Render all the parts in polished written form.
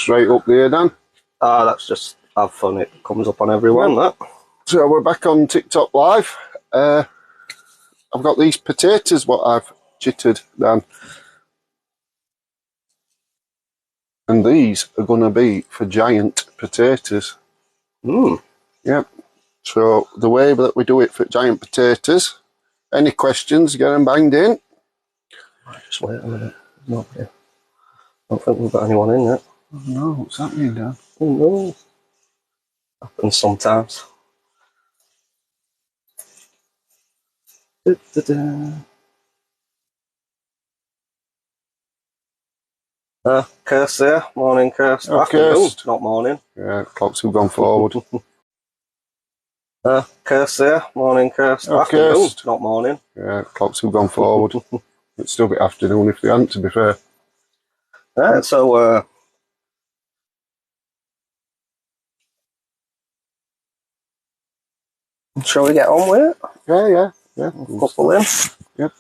straight up there, Dan. Ah, that's just have fun. It comes up on everyone, that. So we're back on TikTok Live. I've got these potatoes, what I've chittered, Dan. And these are going to be for giant potatoes. Yep. So the way that we do it for giant potatoes, any questions, get them banged in. Just wait a minute. Nobody. I don't think we've got anyone in yet. Oh no, what's happening, Dan? Oh no. Happens sometimes. Kirst there. Morning, Kirst. Oh, Afternoon, Kirst. not morning. Yeah, clocks have gone forward. Kirst there. Morning, Kirst. Oh, Afternoon, Kirst. not morning. Yeah, clocks have gone forward. It's still a bit afternoon if they hadn't, to be fair. So, shall we get on with it? Yeah. Couple in. Yep.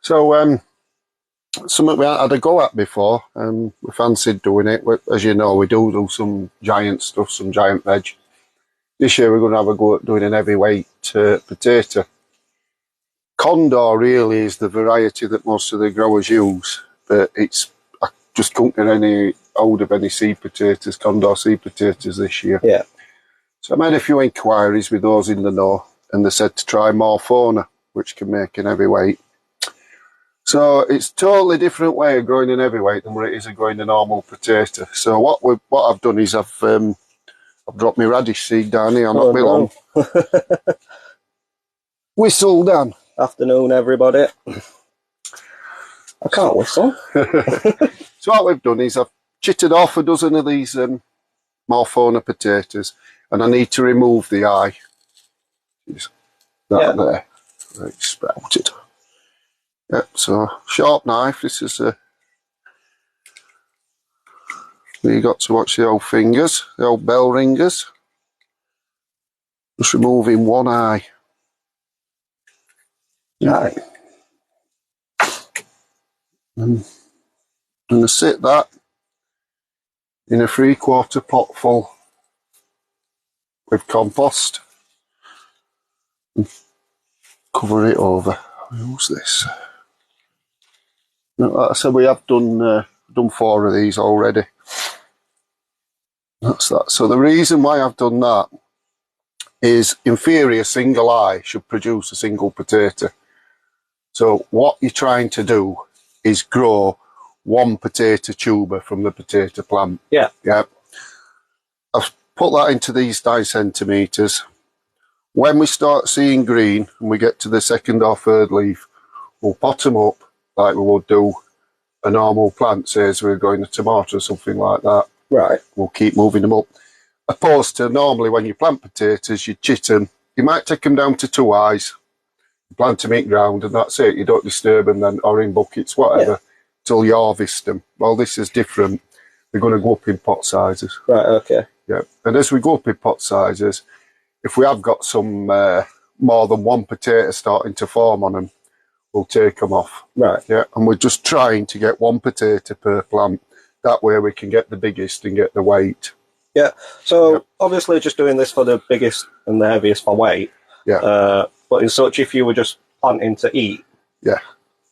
So, something we had a go at before, we fancied doing it. As you know, we do some giant stuff, some giant veg. This year we're going to have a go at doing an heavyweight potato. Condor really is the variety that most of the growers use, but I just couldn't get any hold of any seed potatoes, Condor seed potatoes this year. Yeah. So I made a few inquiries with those in the know, and they said to try Morphona, which can make an heavyweight. So it's a totally different way of growing an heavyweight than what it is of growing a normal potato. So what I've done is I've dropped my radish seed down here, not me long. Whistle, Dan. Afternoon, everybody. I can't whistle. So what we've done is I've chitted off a dozen of these Morphona potatoes, and I need to remove the eye. That there, right, sprouted. Yep, so sharp knife. This is you got to watch the old fingers, the old bell ringers. Just removing one eye. Right. And I'm going to sit that in a 3/4 pot full with compost and cover it over. Who's this? Now, like I said, we have done 4 of these already. That's that. So the reason why I've done that is, in theory, a single eye should produce a single potato. So what you're trying to do is grow one potato tuber from the potato plant. Yeah. I've put that into these 9 centimetres. When we start seeing green and we get to the 2nd or 3rd leaf, we'll pot them up like we would do a normal plant, say as we're growing a tomato or something like that. Right. We'll keep moving them up. Opposed to normally when you plant potatoes, you chit them. You might take them down to 2 eyes, plant them in ground, and that's it. You don't disturb them then, or in buckets, whatever, till you harvest them. Well, this is different. They're going to go up in pot sizes. Right, okay. Yeah. And as we go up in pot sizes, if we have got some more than one potato starting to form on them, we'll take them off. Right. Yeah. And we're just trying to get one potato per plant. That way we can get the biggest and get the weight. Yeah. So obviously just doing this for the biggest and the heaviest for weight. Yeah. But in such, if you were just planting to eat,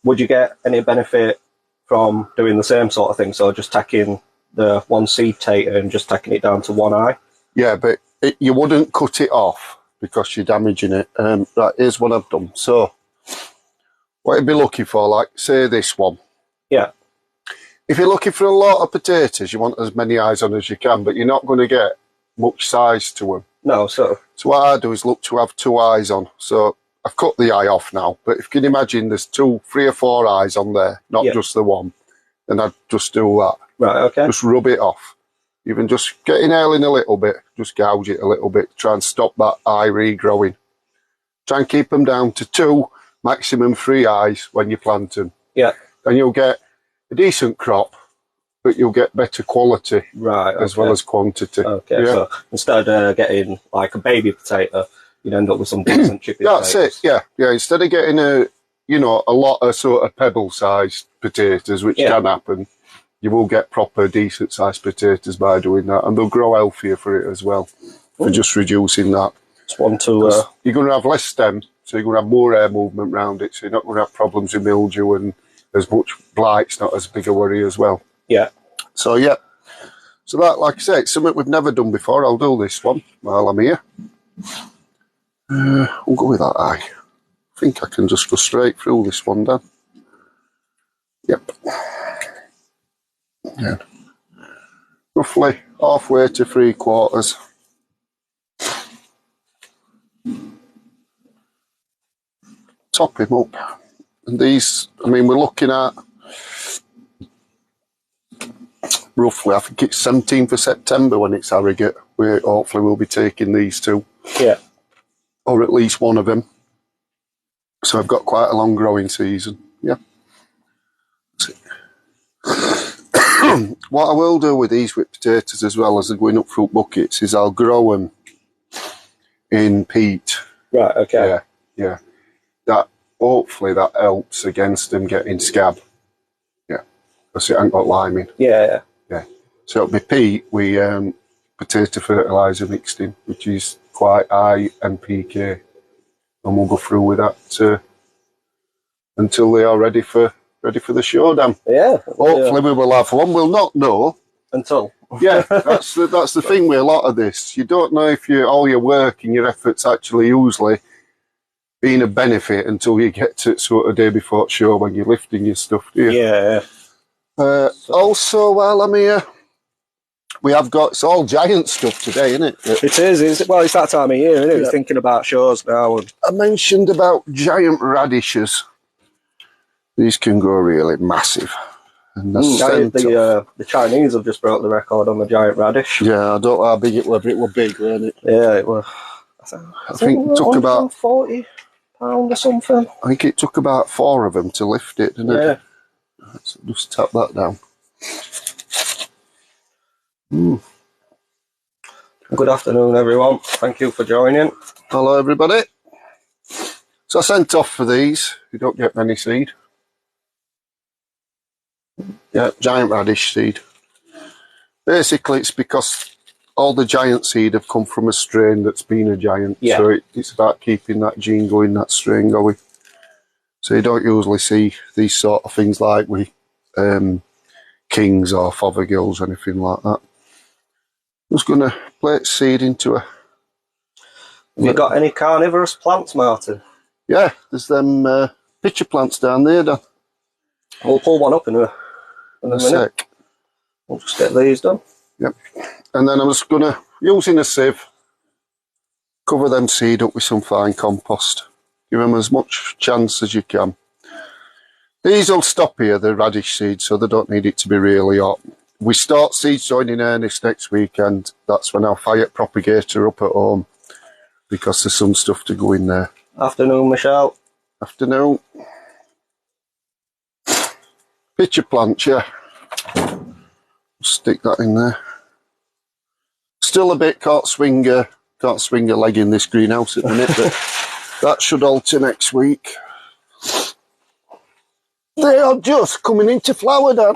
would you get any benefit from doing the same sort of thing? So just taking the one seed tater and just taking it down to 1 eye? Yeah, but you wouldn't cut it off because you're damaging it. Right, here's what I've done. So what you'd be looking for, like, say this one. Yeah. If you're looking for a lot of potatoes, you want as many eyes on as you can, but you're not going to get much size to them. No, so what I do is look to have 2 eyes on. So I've cut the eye off now, but if you can imagine there's 3 or 4 eyes on there, not just the one, then I'd just do that. Right, okay. Just rub it off. Even just get in a little bit, just gouge it a little bit, try and stop that eye regrowing. Try and keep them down to 2, maximum 3 eyes when you plant them. Yeah. Then you'll get a decent crop, but you'll get better quality as well as quantity. Okay, so instead of getting like a baby potato, you'd end up with some decent chippy That's potatoes. it, yeah. Instead of getting a lot of sort of pebble-sized potatoes, which can happen, you will get proper decent sized potatoes by doing that, and they'll grow healthier for it as well, for just reducing that. Just want to... You're going to have less stem, so you're going to have more air movement around it, so you're not going to have problems with mildew and as much blight's not as big a worry as well. Yeah. So, yeah. So that, like I say, it's something we've never done before. I'll do this one while I'm here. We'll go with that eye. I think I can just go straight through this one, Dan. Yep. Yeah. Roughly halfway to 3/4. Top him up. And these, I mean, we're looking at roughly, I think it's 17th of September when it's Harrogate. We hopefully will be taking these two. Yeah. Or at least one of them. So I've got quite a long growing season. Yeah. What I will do with these whipped potatoes as well as they're going up fruit buckets is I'll grow them in peat. Right, okay. Yeah, yeah. That, hopefully that helps against them getting scab. Yeah. Because it ain't got lime in. Yeah. Yeah. So it'll be peat with potato fertiliser mixed in, which is quite high NPK. And we'll go through with that until they are ready for the showdown. Yeah. Hopefully we will have one. We'll not know until. Yeah, that's the thing with a lot of this. You don't know if all your work and your efforts actually usually being a benefit until you get to sort of day before show when you're lifting your stuff, do you? Yeah. Also, while I'm here, we have got, it's all giant stuff today, isn't it? It is. Well, it's that time of year, isn't it? Yeah. Thinking about shows now. I mentioned about giant radishes. These can grow really massive. And the Chinese have just broke the record on the giant radish. Yeah, I don't know how big it was, but it was big, wasn't it? Yeah, it was. I think it took about £40 or something. I think it took about 4 of them to lift it, didn't it? Yeah. Let's just tap that down. Good afternoon, everyone. Thank you for joining. Hello, everybody. So I sent off for these. You don't get many seed. Yeah, giant radish seed. Basically, it's because all the giant seed have come from a strain that's been a giant. Yeah. So it's about keeping that gene going, that strain going. So you don't usually see these sort of things like with kings or fothergills or anything like that. I'm just going to plate seed into a... Have you got any carnivorous plants, Martin? Yeah, there's them pitcher plants down there, Dan. We'll pull one up in a minute. Sec. We'll just get these done. Yep. And then I'm just going to, using a sieve, cover them seed up with some fine compost. Give them as much chance as you can. These will stop here, the radish seeds, so they don't need it to be really hot. We start seed sowing in earnest next weekend. That's when I'll fire propagator up at home because there's some stuff to go in there. Afternoon, Michelle. Afternoon. Pitcher plant, yeah. Stick that in there. Still a bit can't swing a leg in this greenhouse at the minute, but that should alter next week. They are just coming into flower, Dan.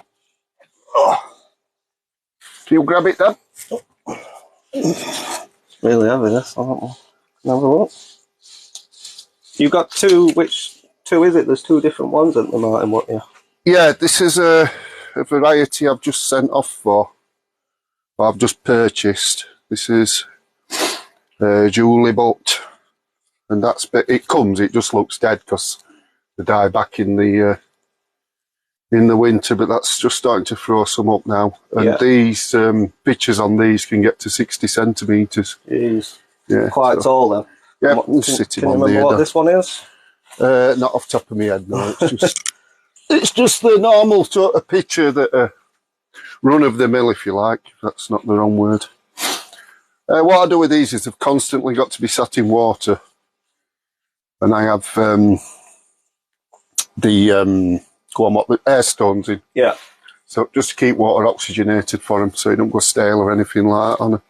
Oh. Can you grab it, Dan? It's really heavy, this. I don't know. Can I have a look? You've got two, which two is it? There's 2 different ones, isn't there, Martin? What, yeah. Yeah, this is a variety I've just sent off for. I've just purchased. This is Julie Butt, and it just looks dead because they die back in the winter, but that's just starting to throw some up now. And yeah. These pitchers on these can get to 60 centimetres. Jeez. Yeah, quite tall then. Yeah, can you remember what this one is? Not off the top of my head, no. It's just the normal sort of pitcher that run of the mill, if you like. That's not the wrong word. What I do with these is they've constantly got to be sat in water, and I have the air stones in. Yeah. So just to keep water oxygenated for them, so you don't go stale or anything like that on them.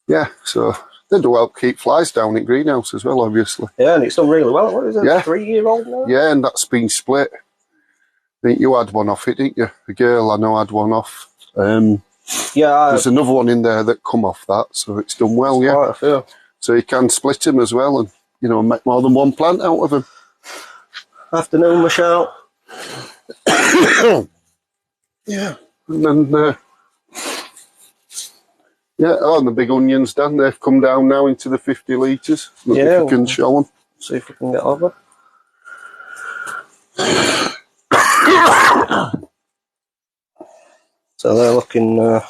Yeah, so they do help keep flies down in greenhouse as well, obviously. Yeah, and it's done really well. What is it? Yeah. 3-year-old now? Yeah, and that's been split. think you had one off it, didn't you? The girl I know had one off. Yeah. There's another one in there that come off that, so it's done well, yeah. Quite a few. So you can split them as well and, you know, make more than one plant out of them. Afternoon, Michelle. Yeah. And then, yeah, oh, and the big onions, Dan, they've come down now into the 50 litres. Look if you can show them. See if we can get over. So they're looking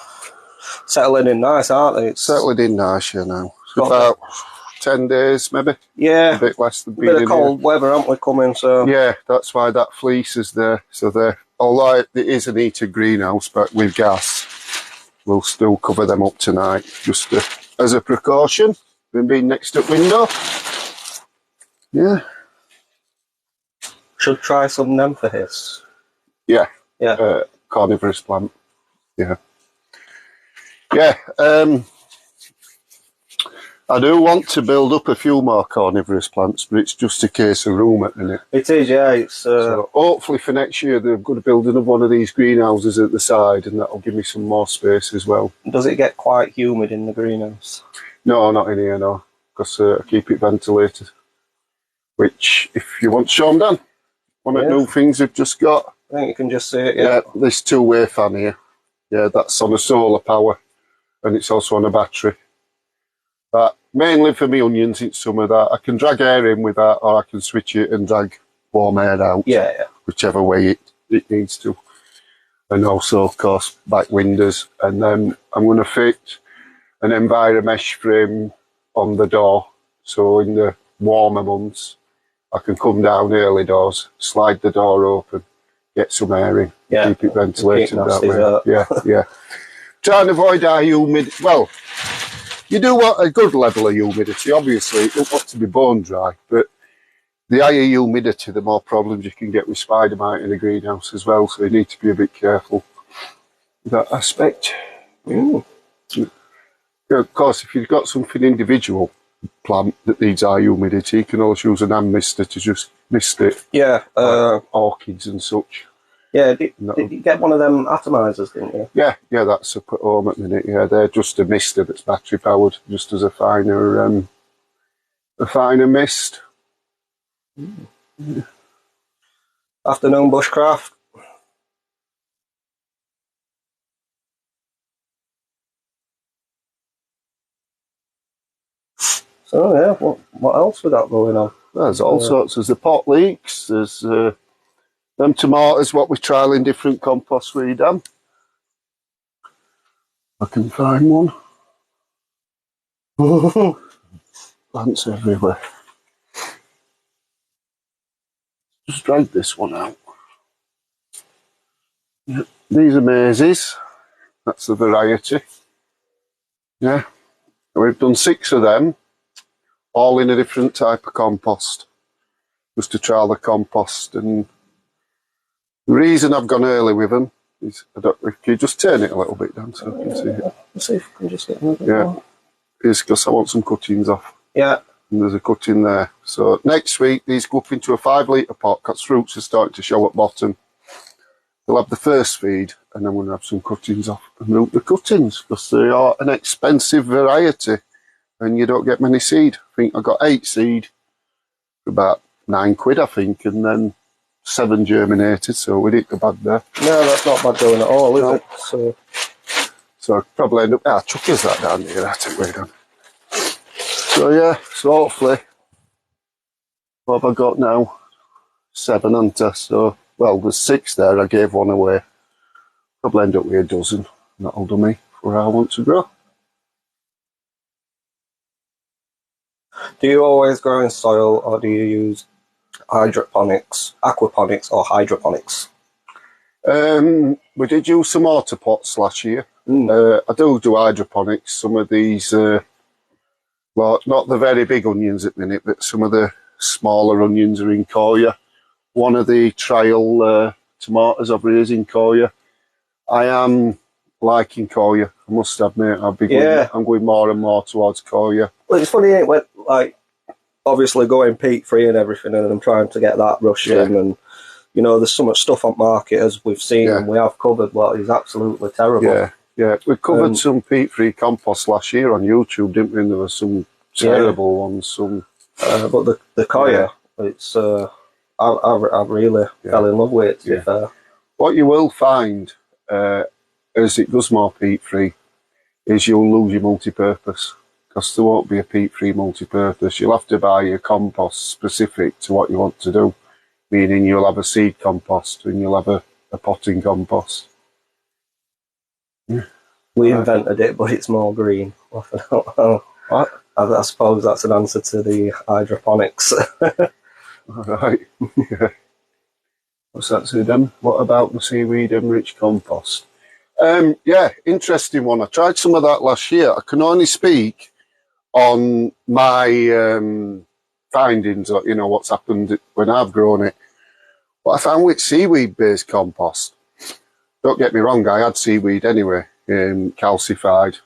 settling in nice, aren't they? It's settling in nice, yeah, now. It's about 10 days, maybe. Yeah. A bit less than being a bit of cold weather, haven't we, coming? So yeah, that's why that fleece is there. So they're, although it is a heated greenhouse, but with gas, we'll still cover them up tonight, just as a precaution. Them being next to the window. Yeah. Should try some Nemphis. Yeah. Yeah. Carnivorous plant. Yeah. Yeah. I do want to build up a few more carnivorous plants, but it's just a case of room at the minute. It is, yeah. It's so hopefully for next year they're going to build another one of these greenhouses at the side, and that'll give me some more space as well. Does it get quite humid in the greenhouse? No, not in here, no, because I keep it ventilated. Which, if you want to show them, Dan, one of the new things we've just got. I think you can just see it, yeah. This two-way fan here. Yeah, that's on a solar power, and it's also on a battery. But mainly for me onions, it's some of that. I can drag air in with that, or I can switch it and drag warm air out. Yeah, yeah. Whichever way it needs to. And also, of course, back windows. And then I'm going to fit an Enviromesh frame on the door. So in the warmer months, I can come down early doors, slide the door open, get some air in, keep it ventilated that way. Yeah, yeah. Try and avoid high humidity. Well, you do want a good level of humidity. Obviously, it don't want to be bone dry, but the higher humidity, the more problems you can get with spider mite in a greenhouse as well. So you need to be a bit careful with that aspect. Yeah, of course, if you've got something individual plant that needs high humidity, you can always use an hand mister to just mist it. Yeah, like orchids and such. Yeah, did you get one of them atomizers, didn't you? Yeah, that's up at home at the minute. Yeah, they're just a mister that's battery powered, just as a finer mist. Mm. Afternoon bushcraft. So yeah, what else we got going on? There's all sorts. There's the pot leeks. There's them tomatoes. What we trial in different compost feed them. I can find one. Plants everywhere. Just drag this one out. Yeah, these are mazes. That's the variety. Yeah, we've done 6 of them, all in a different type of compost, just to trial the compost. And the reason I've gone early with them is, I don't know, can you just turn it a little bit down so I can see it? Let's see if we can just get another one. Is because I want some cuttings off. Yeah. And there's a cutting there. So next week, these go up into a 5 litre pot, because fruits are starting to show at bottom. They'll have the first feed, and then we'll have some cuttings off and root the cuttings, because they are an expensive variety, and you don't get many seed. I think I got 8 seed for about £9, I think, and then 7 germinated, so we didn't go bad there. No, that's not bad going at all, is it? So I'll probably end up, chuckers that down here, that's it way down. So yeah, so hopefully, what have I got now? 7, haven't I? So, well, there's 6 there, I gave 1 away. Probably end up with a dozen, that'll do me for how I want to grow. Do you always grow in soil, or do you use hydroponics, aquaponics or hydroponics? We did use some water pots last year. I do hydroponics, some of these... well, not the very big onions at the minute, but some of the smaller onions are in Koya. One of the trial tomatoes over here is in Koya. I am liking Koya, I must admit. I'm going more and more towards Koya. Well, it's funny, ain't it? Like, obviously going peat free and everything, and I'm trying to get that rush in, and you know, there's so much stuff on market, as we've seen, and we have covered what is absolutely terrible. Yeah, we covered some peat-free compost last year on YouTube, didn't we? And there were some terrible ones. Some, but the Koya, it's I really fell in love with it. To be fair, what you will find as it goes more peat-free is you'll lose your multi-purpose, because there won't be a peat-free multi-purpose. You'll have to buy your compost specific to what you want to do, meaning you'll have a seed compost and you'll have a potting compost. We invented it, but it's more green. What? I suppose that's an answer to the hydroponics. Right. Yeah. What's that say then? What about the seaweed enriched compost? Yeah, interesting one. I tried some of that last year. I can only speak on my findings, or, you know, what's happened when I've grown it. But I found with seaweed-based compost, don't get me wrong, I had seaweed anyway, calcified,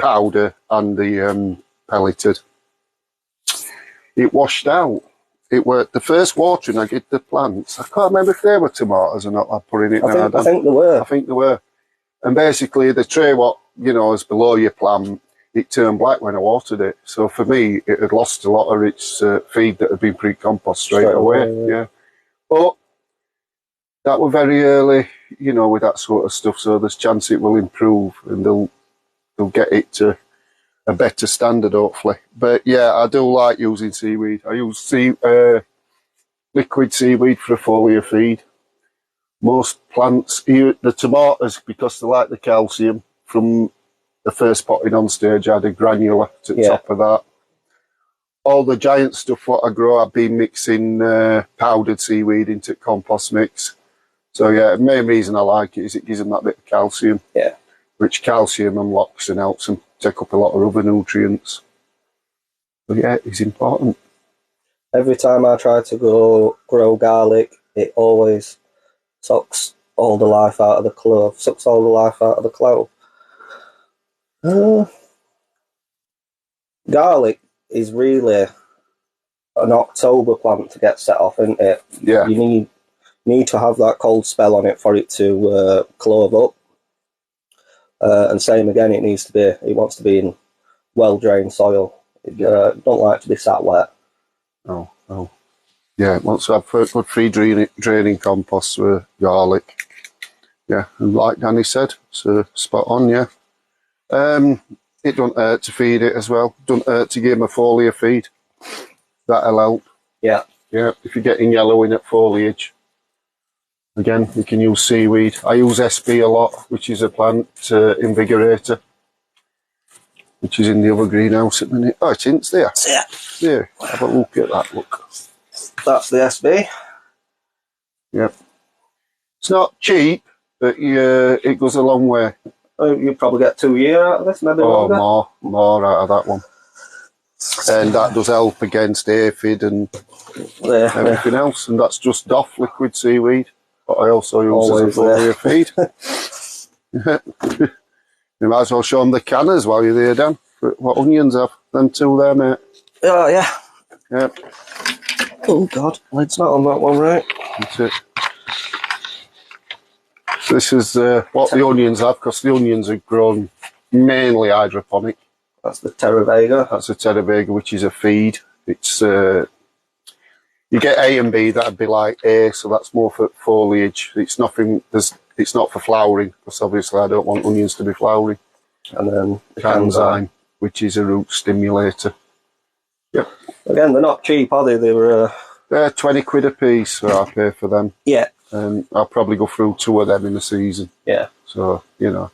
powder, and the pelleted. It washed out. It were the first watering I did the plants. I can't remember if they were tomatoes or not. I put in it now. I think they were. I think they were. And basically, the tray, what you know, is below your plant, it turned black when I watered it. So for me, it had lost a lot of its feed that had been pre-compost straight away. Yeah. But that were very early, you know, with that sort of stuff. So there's chance it will improve, and they'll get it to a better standard, hopefully. But yeah, I do like using seaweed. I use liquid seaweed for a foliar feed. Most plants, the tomatoes, because they like the calcium from the first potting on stage, I had a granular to the top of that. All the giant stuff what I grow, I've been mixing powdered seaweed into compost mix. So yeah, the main reason I like it is it gives them that bit of calcium. Yeah. Which calcium unlocks and helps them take up a lot of other nutrients. But yeah, it's important. Every time I try to grow garlic, it always sucks all the life out of the clove. Garlic is really an October plant to get set off, isn't it? Yeah. You need to have that cold spell on it for it to clove up. And same again, it wants to be in well-drained soil. It don't like to be sat wet. Oh. Yeah, it wants to have good free draining compost with garlic. Yeah, and like Danny said, so spot on, yeah. It don't hurt to feed it as well. Don't hurt to give them a foliar feed. That'll help. Yeah. Yeah, if you're getting yellowing at foliage. Again, you can use seaweed. I use SB a lot, which is a plant invigorator, which is in the other greenhouse at the minute. Oh, it's there. Yeah, have a look at that. Look. That's the SB. Yep. It's not cheap, but it goes a long way. You probably get 2 years out of this, maybe longer. More out of that one. And that does help against aphid and everything else. And that's just DOF liquid seaweed. But I also use as a foliar feed. You might as well show them the canners while you're there, Dan. What onions have them two there, mate? Oh, yeah. Yep. Oh, God. Lid's not on that one, right? That's it. This is what the onions have, because the onions are grown mainly hydroponic. That's the Terra Vega. That's a Terra Vega, which is a feed. It's you get A and B, that'd be like A, so that's more for foliage. It's nothing. It's not for flowering, because obviously I don't want onions to be flowering. And then Canzyme, which is a root stimulator. Yep. Again, they're not cheap, are they? They're 20 quid a piece, so I pay for them. Yeah. And I'll probably go through 2 of them in a season. Yeah. So, you know.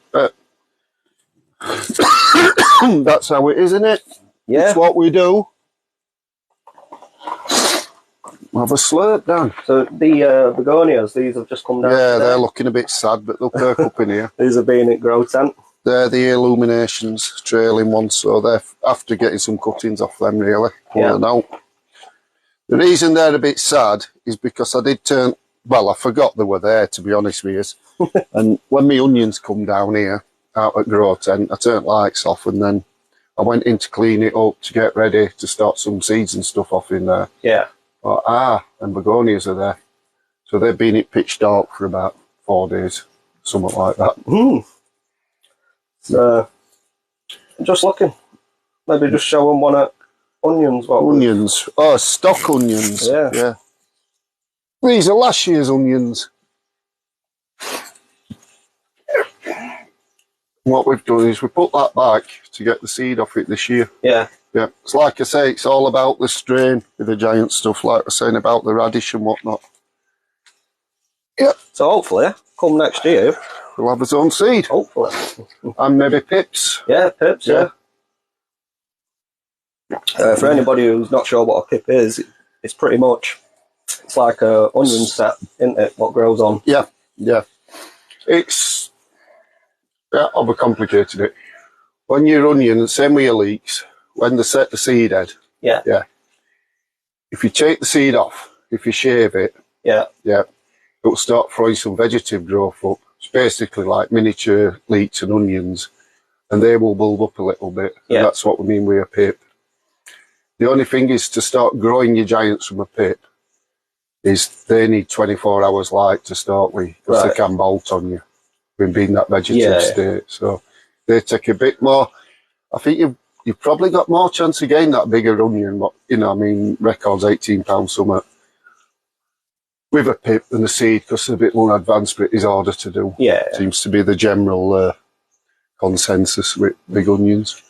That's how it is, isn't it? Yeah. It's what we do. Have a slurp, Dan. So the begonias, these have just come down. Yeah, they're looking a bit sad, but they'll perk up in here. These have been at Grow Tent. They're the illuminations, trailing ones, so they're after getting some cuttings off them, really. Pulling out. The reason they're a bit sad is because I did turn... Well, I forgot they were there, to be honest with you. And when my onions come down here, out at Grow Tent, I turned lights off, and then I went in to clean it up to get ready to start some seeds and stuff off in there. Yeah. And begonias are there. So they've been at pitch dark for about 4 days, something like that. So, just looking. Maybe just show them one at onions. Onions. Oh, stock onions. Yeah. These are last year's onions. What we've done is we put that back to get the seed off it this year. Yeah. Yeah. It's like I say, it's all about the strain with the giant stuff, like I was saying about the radish and whatnot. Yep. So hopefully, come next year, we'll have his own seed. Hopefully. And maybe pips. Yeah, pips, yeah. For anybody who's not sure what a pip is, it's pretty much, it's like a onion set, isn't it, what grows on? Yeah, yeah. It's, overcomplicated it. When your onion, same with your leeks, when they set the seed head, yeah. If you take the seed off, if you shave it, it'll start throwing some vegetative growth up. It's basically like miniature leeks and onions, and they will bulb up a little bit. Yeah. And that's what we mean with a pip. The only thing is to start growing your giants from a pip is they need 24 hours light to start with, because they can bolt on you when being that vegetative state. So they take a bit more. I think you've probably got more chance of getting that bigger onion, but records £18 something with a pip than a seed, because it's a bit more advanced, but it is harder to do. Yeah. Seems to be the general consensus with big onions.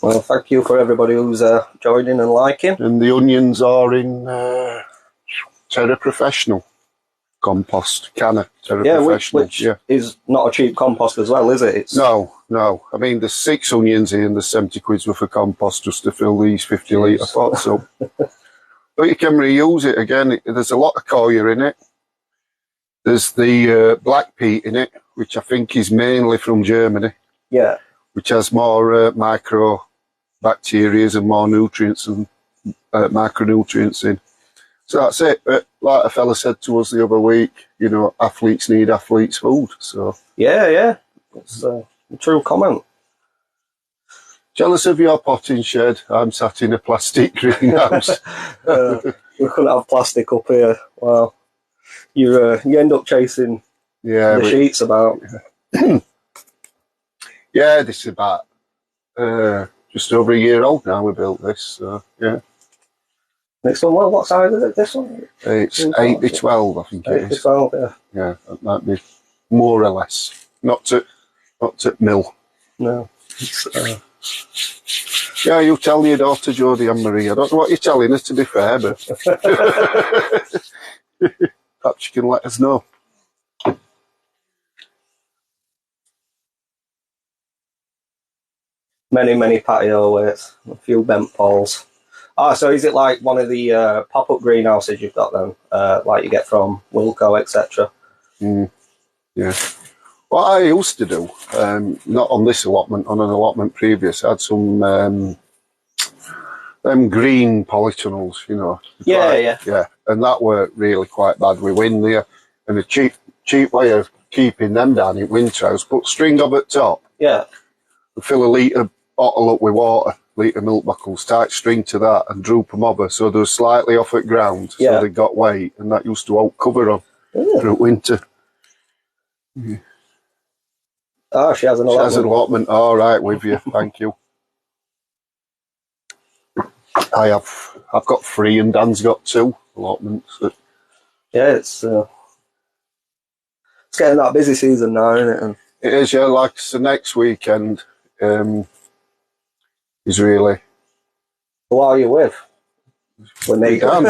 Well, thank you for everybody who's joining and liking. And the onions are in Terra Professional compost, Terra Professional. Which is not a cheap compost as well, is it? No. I mean, there's 6 onions here and there's 70 quid worth of compost just to fill these 50 litre pots up. But you can reuse it again. There's a lot of coir in it. There's the black peat in it, which I think is mainly from Germany. Yeah. Which has more microbacteria and more nutrients and micronutrients in. So that's it. But like a fella said to us the other week, athletes need athletes' food. So yeah, it's a true comment. Jealous of your potting shed. I'm sat in a plastic greenhouse. We couldn't have plastic up here. Well, you end up chasing the sheets about. Yeah, this is about just over a year old now. We built this, so yeah. Next one, well, what size is it? This one? It's 8 by 12, I think it is. 8 by 12, yeah. Yeah, that might be more or less. Not to mill. No. Yeah, you tell your daughter Jodie and Marie. I don't know what you're telling her, to be fair, but perhaps you can let us know. Many patio weights, a few bent poles. So is it like one of the pop-up greenhouses you've got then, like you get from Wilco, etc.? Yeah. What I used to do, not on this allotment, on an allotment previous, I had some them green polytunnels, Yeah, and that worked really quite bad with wind there. And a cheap way of keeping them down in winter, I was put string up at top. Yeah. And fill a litre bottle up with water, litre milk bottles, tight string to that and droop them over so they were slightly off at ground, so they got weight, and that used to hold cover on through winter. Yeah. Oh, she has an allotment. She has an allotment, all right, with you, thank you. I've got 3 and Dan's got 2 allotments. Yeah, it's getting that busy season now, isn't it? And it is, yeah, like the next weekend is really... Who are you with? With me, Dan.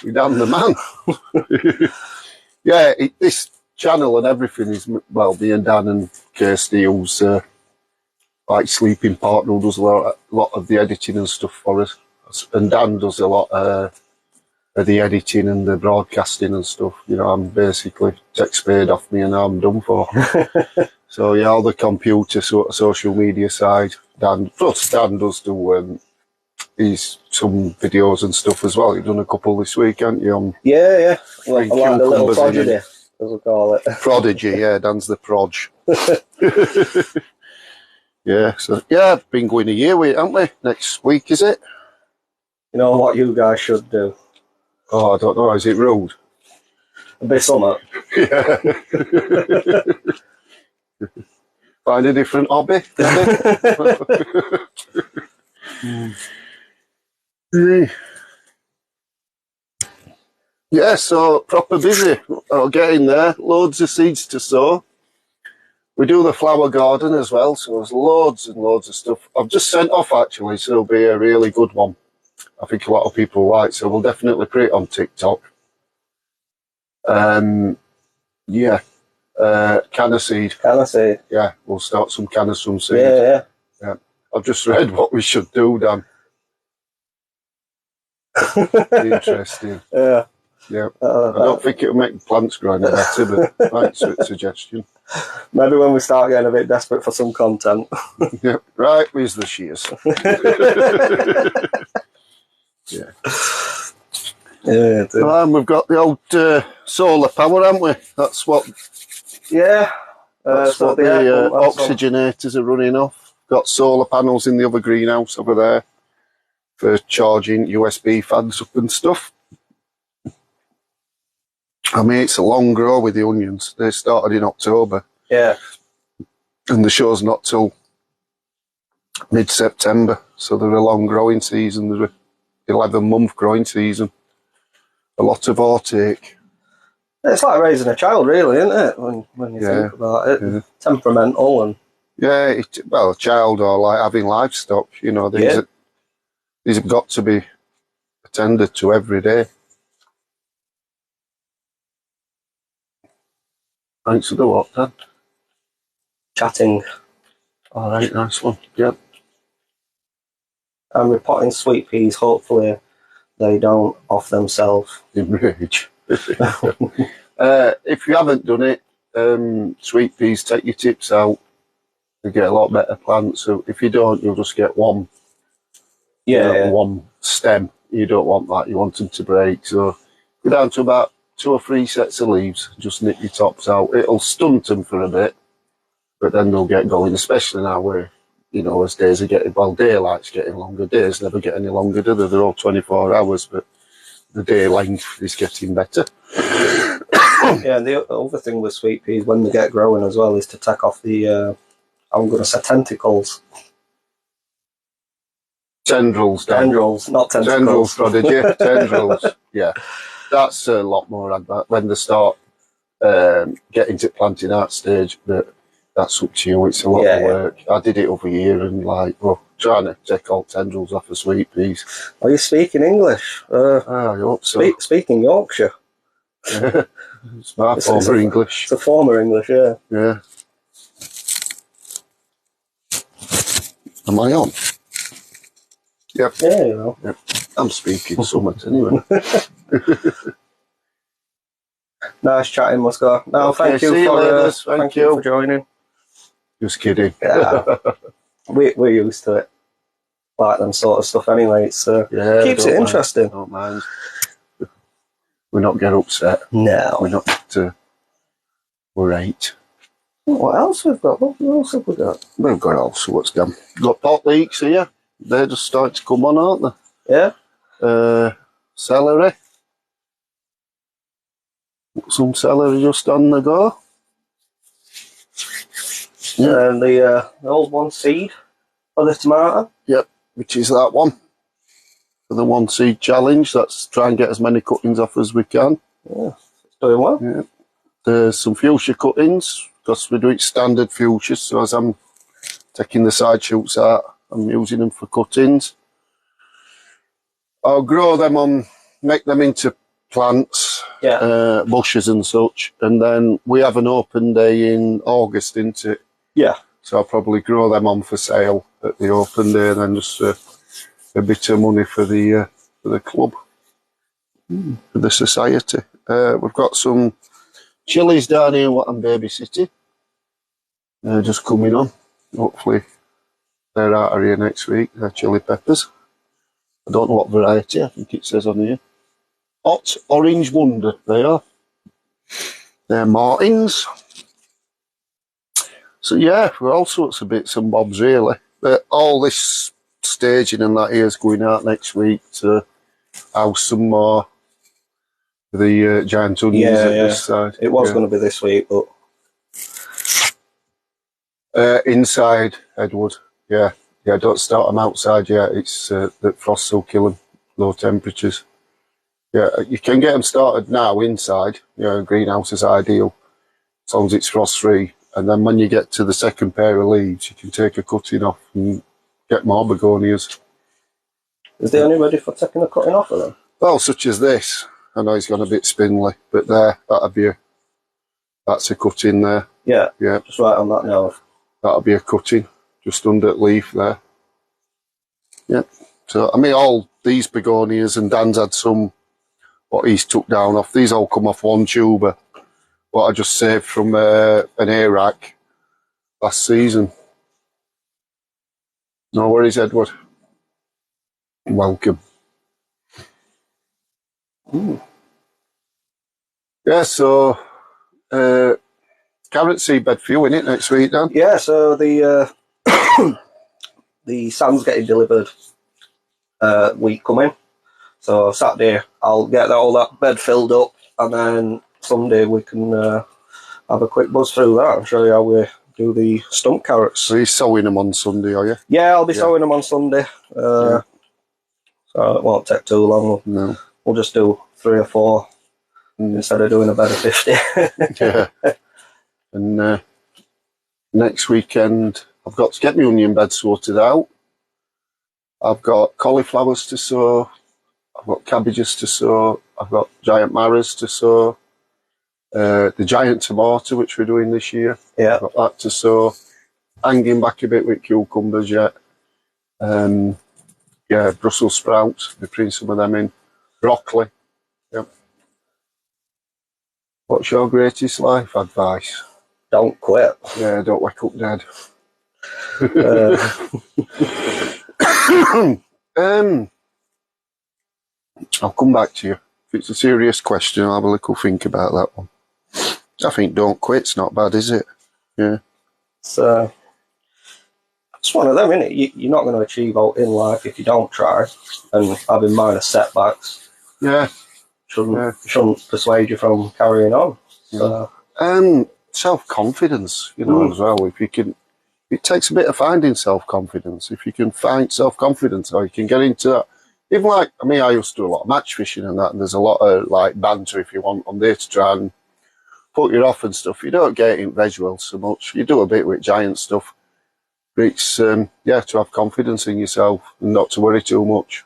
With Dan the man. Yeah, this channel and everything is, well, me and Dan and Kirsty, who's like sleeping partner, who does a lot of the editing and stuff for us. And Dan does a lot of the editing and the broadcasting and stuff. I'm basically take spade off me and I'm done for. So yeah, all the computer social media side, Dan does do some videos and stuff as well. You've done a couple this week, haven't you? Yeah. Like the little prodigy, as we call it. Prodigy, yeah, Dan's the proj. Yeah, so yeah, been going a year with it, haven't we? Next week, is it? You know what you guys should do? Oh, I don't know. Is it rude? A bit summer. Yeah. Find a different hobby, maybe? Yeah, so proper busy. I'll get in there. Loads of seeds to sow. We do the flower garden as well, so there's loads and loads of stuff. I've just sent off actually, so it'll be a really good one. I think a lot of people like, so we'll definitely put it on TikTok. Yeah, canna seed. Canna seed. Yeah, we'll start some canna some seed. Yeah. I've just read what we should do, Dan. Interesting. Yeah. Yeah. I don't think it'll make plants grow any better, but thanks for the suggestion. Maybe when we start getting a bit desperate for some content. Yeah. Right, where's the shears? Yeah. Yeah. And we've got the old solar power, haven't we? That's what. Yeah. That's what the oxygenators are running off. Got solar panels in the other greenhouse over there for charging USB fans up and stuff. I mean, it's a long grow with the onions. They started in October. Yeah. And the show's not till mid-September, so they're a long growing season. They're a 11-month growing season. A lot of outtake. It's like raising a child, really, isn't it? When you think about it. Yeah. Temperamental and... Yeah, well, a child or like having livestock, you know, these have got to be attended to every day. Thanks for the what, Dan? Chatting. All right, nice one. Yep. And we're potting sweet peas. Hopefully they don't off themselves. In rage. If you haven't done it, sweet peas, take your tips out. You get a lot better plants. So if you don't, you'll just get one. One stem. You don't want that. You want them to break. So go down to about 2 or 3 sets of leaves. Just nip your tops out. It'll stunt them for a bit, but then they'll get going. Especially now where, you know, as days are getting, well, daylight's getting longer. Days never get any longer, do they? They're all 24 hours, but the day length is getting better. Yeah, and the other thing with sweet peas when they get growing as well is to take off the, I'm going to say tentacles. Tendrils, Dan. Tendrils, not tentacles. Tendrils, prodigy. Tendrils, yeah. That's a lot more advanced when they start getting to planting out stage, but that's up to you. It's a lot of work. I did it over a year and trying to take all tendrils off a sweet peas. Are you speaking English? I hope so. Speaking Yorkshire. Yeah. It's my former English. It's a former English, yeah. Yeah. Am I on? Yep. Yeah, you know. Yep. I'm speaking somewhat anyway. Nice chatting, must go. No, okay, thank you for joining. Just kidding. Yeah. We're used to it. Like them sort of stuff anyway. So keeps it interesting. Don't mind. We're not get upset. No. We're not worried. What else we've got? What else have we got? We've got all sorts of them. Got pot leeks here. They're just starting to come on, aren't they? Yeah. Celery. Some celery just on the go. Yeah. And the old one seed for the tomato. Yep, which is that one. For the 1 seed challenge. Let's try and get as many cuttings off as we can. Yeah, it's doing well. Yeah. There's some fuchsia cuttings, because we do it standard fuchsias, so as I'm taking the side shoots out, I'm using them for cuttings. I'll grow them make them into plants, bushes and such, and then we have an open day in August, isn't it? Yeah. So I'll probably grow them on for sale at the open day, and then just a bit of money for the club, for the society. We've got some chilies down here, what I'm babysitting. Just coming on. Hopefully they're out of here next week. They're chili peppers. I don't know what variety, I think it says on here. Hot Orange Wonder, they are. They're Martins. So yeah, for all sorts of bits and bobs really. But all this staging and that here is going out next week to house some more the giant onions at this side. It was going to be this week, but inside, Edward. Yeah, don't start them outside yet. It's the frost will kill them. Low temperatures. Yeah, you can get them started now inside. Greenhouse is ideal as long as it's frost free. And then when you get to the second pair of leaves, you can take a cutting off and get more begonias. Is there any ready for taking a cutting off of them? Well, such as this. I know he's gone a bit spindly, but that's a cutting there. Yeah. Yeah. Just right on that now. That'll be a cutting just under the leaf there. Yeah. So, I mean, all these begonias, and Dan's had some, what he's took down off, these all come off one tuber, what I just saved from an air rack last season. No worries, Edward. Welcome. Ooh. Yeah, so carrot seed bed for you, innit, next week, Dan? Yeah, so the the sand's getting delivered week coming. So Saturday I'll get all that bed filled up, and then Sunday we can have a quick buzz through that and show you how we do the stump carrots. So you're sowing them on Sunday, are you? Yeah, I'll be sowing them on Sunday. So it won't take too long. No. We'll just do 3 or 4 instead of doing a bed of 50. Yeah. And next weekend I've got to get my onion bed sorted out. I've got cauliflowers to sow. I've got cabbages to sow. I've got giant marrows to sow. The giant tomato, which we're doing this year. Yeah. I've got that to sow. Hanging back a bit with cucumbers yet. Yeah, Brussels sprouts. We're putting some of them in. Broccoli. Yep. What's your greatest life advice? Don't quit. Yeah, don't wake up dead. I'll come back to you. If it's a serious question, I'll have a little think about that one. I think don't quit's not bad, is it? Yeah. So it's one of them, isn't it? You're not going to achieve out in life if you don't try, and having minor setbacks. Yeah. Shouldn't persuade you from carrying on. So. Self-confidence, as well. If you can, it takes a bit of finding self-confidence. If you can find self-confidence, or you can get into that. Even like, I mean, I used to do a lot of match fishing and that, and there's a lot of like banter, if you want, on there to try and put you off and stuff. You don't get in visual so much. You do a bit with giant stuff. But it's, to have confidence in yourself and not to worry too much.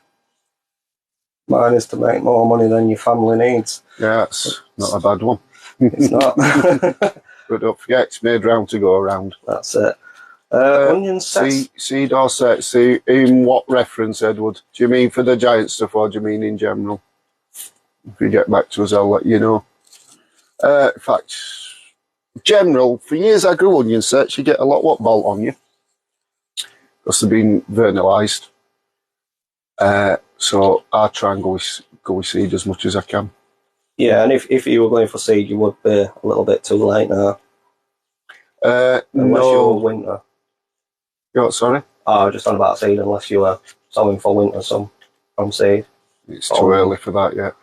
Mine is to make more money than your family needs. Yeah, it's not a bad one. It's not. But don't forget, it's made round to go around. That's it. Onion sets. Seed or set. See, in what reference, Edward? Do you mean for the giant stuff, or do you mean in general? If you get back to us, I'll let you know. In fact, general, for years I grew onion sets, you get a lot what bolt on you. Because they've been vernalised. So I try and go with seed as much as I can. Yeah, and if you were going for seed, you would be a little bit too late now. Unless you were winter. What, sorry? Oh, just on about seed, unless you were sowing for winter from seed. It's too early for that yet.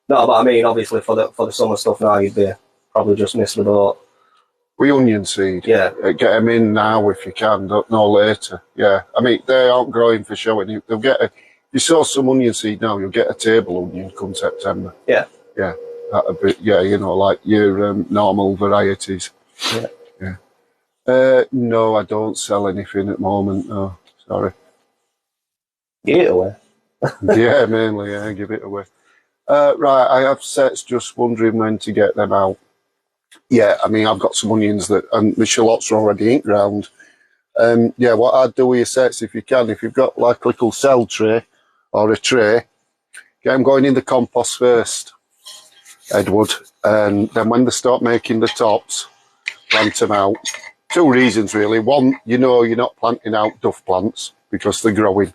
No, but I mean, obviously for the summer stuff now, you'd be probably just missed the boat. We onion seed. Yeah. Get them in now if you can, no later. Yeah. I mean, they aren't growing for showing. They'll get if you sow some onion seed now, you'll get a table onion come September. Yeah. Yeah. That'd be, like your normal varieties. Yeah. Yeah. No, I don't sell anything at the moment. No, sorry. Give it away. Yeah, mainly, yeah, give it away. Right, I have sets, just wondering when to get them out. Yeah, I mean, I've got some onions and the shallots are already in ground. Yeah, what I'd do with your sets, if you can, if you've got like a little cell tray or a tray, get them going in the compost first, Edward, and then when they start making the tops, plant them out. 2 reasons really. One, you're not planting out duff plants because they're growing,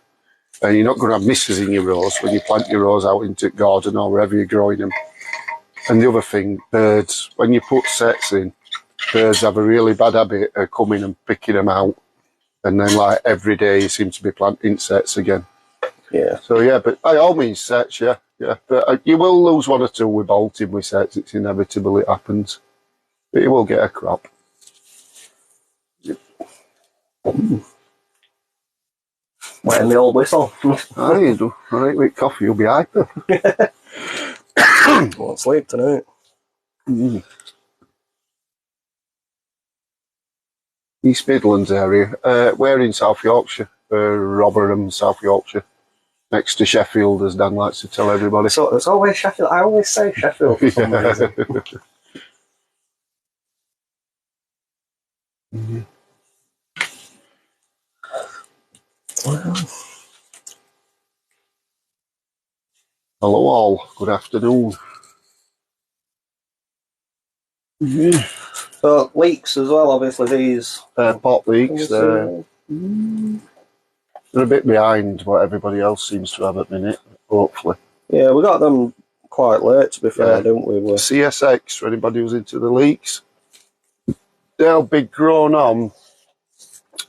and you're not going to have misses in your rows when you plant your rows out into the garden or wherever you're growing them. And the other thing, birds, when you put sets in, birds have a really bad habit of coming and picking them out, and then like every day you seem to be planting sets again. Yeah. So yeah, but by all means, sets, yeah. But you will lose one or two with bolting with sets. It's inevitable. It happens. But you will get a crop. Wetting the old whistle. Aye, you do. All right, with coffee, you'll be hyper. Won't sleep tonight. East Midlands area. We're in South Yorkshire, Rotherham, South Yorkshire, next to Sheffield, as Dan likes to tell everybody. So it's always Sheffield. I always say Sheffield for some reason. Hello all, good afternoon. So leeks as well, obviously these. Pot leeks, they're a bit behind what everybody else seems to have at the minute, hopefully. Yeah, we got them quite late, to be fair, didn't we? CSX, for anybody who's into the leeks, they'll be grown on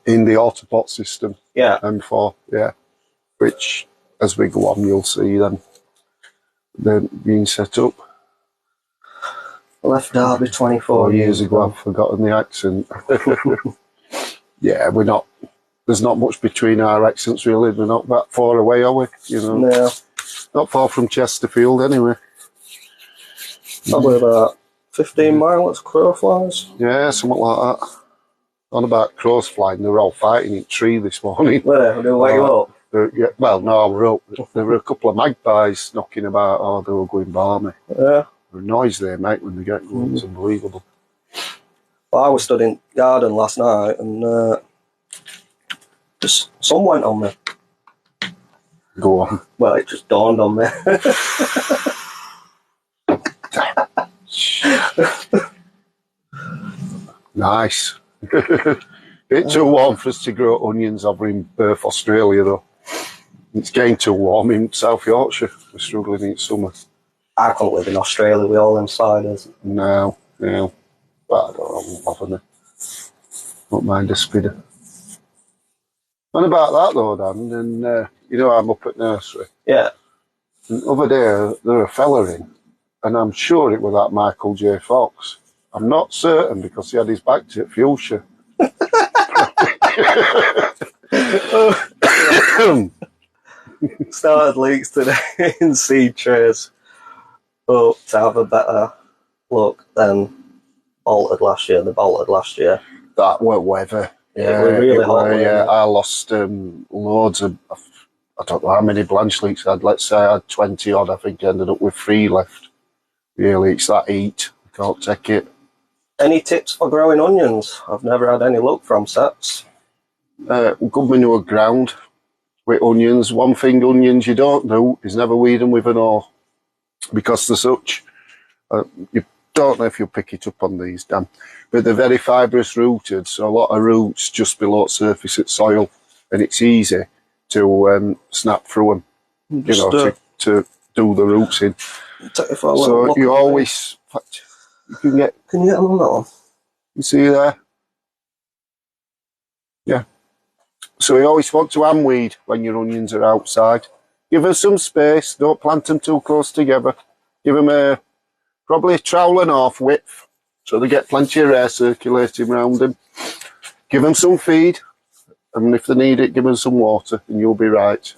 in the autopot system. Yeah. M4, yeah. Which, as we go on, you'll see them. They're being set up. Left Derby 24 years ago. I've forgotten the accent. Yeah, we're not. There's not much between our accents, really. We're not that far away, are we? You know, no. Not far from Chesterfield, anyway. Probably about 15 miles as crow flies. Yeah, something like that. On about crows flying, they were all fighting in a tree this morning. Were they wake you up? Yeah, well, no, we're up. There were a couple of magpies knocking about. Oh, they were going balmy. Yeah. The noise they make when they get going is unbelievable. Well, I was stood in garden last night and just sun went on me. Go on. Well, it just dawned on me. Nice. Bit too warm for us to grow onions over in Perth, Australia, though. It's getting too warm in South Yorkshire. We're struggling in summer. I couldn't live in Australia with all them spiders. No. But I don't know, won't bother me. Don't mind a spider. And about that though, Dan, and you know I'm up at nursery. Yeah. And the other day there were a fella in, and I'm sure it was that Michael J. Fox. I'm not certain because he had his back to it, Fuchsia. Started leaks today in seed trays. But to have a better look than bolted last year, the bolted last year. That were weather. Yeah, it was really hot. Yeah, I lost loads of, I don't know how many blanch leeks I had. Let's say I had 20 odd. I think I ended up with 3 left. Really, it's that heat. I can't take it. Any tips for growing onions? I've never had any luck from sets. Good manure ground with onions. One thing onions you don't do is never weed them with an oar because they're such. You don't know if you'll pick it up on these, Dan, but they're very fibrous rooted, so a lot of roots just below surface at soil, and it's easy to snap through them, to do the roots in. So you always, can you get them on that one? You see there? Yeah. So you always want to hand weed when your onions are outside. Give them some space, don't plant them too close together. Give them probably a trowel and half width, so they get plenty of air circulating around them. Give them some feed, and if they need it, give them some water, and you'll be right.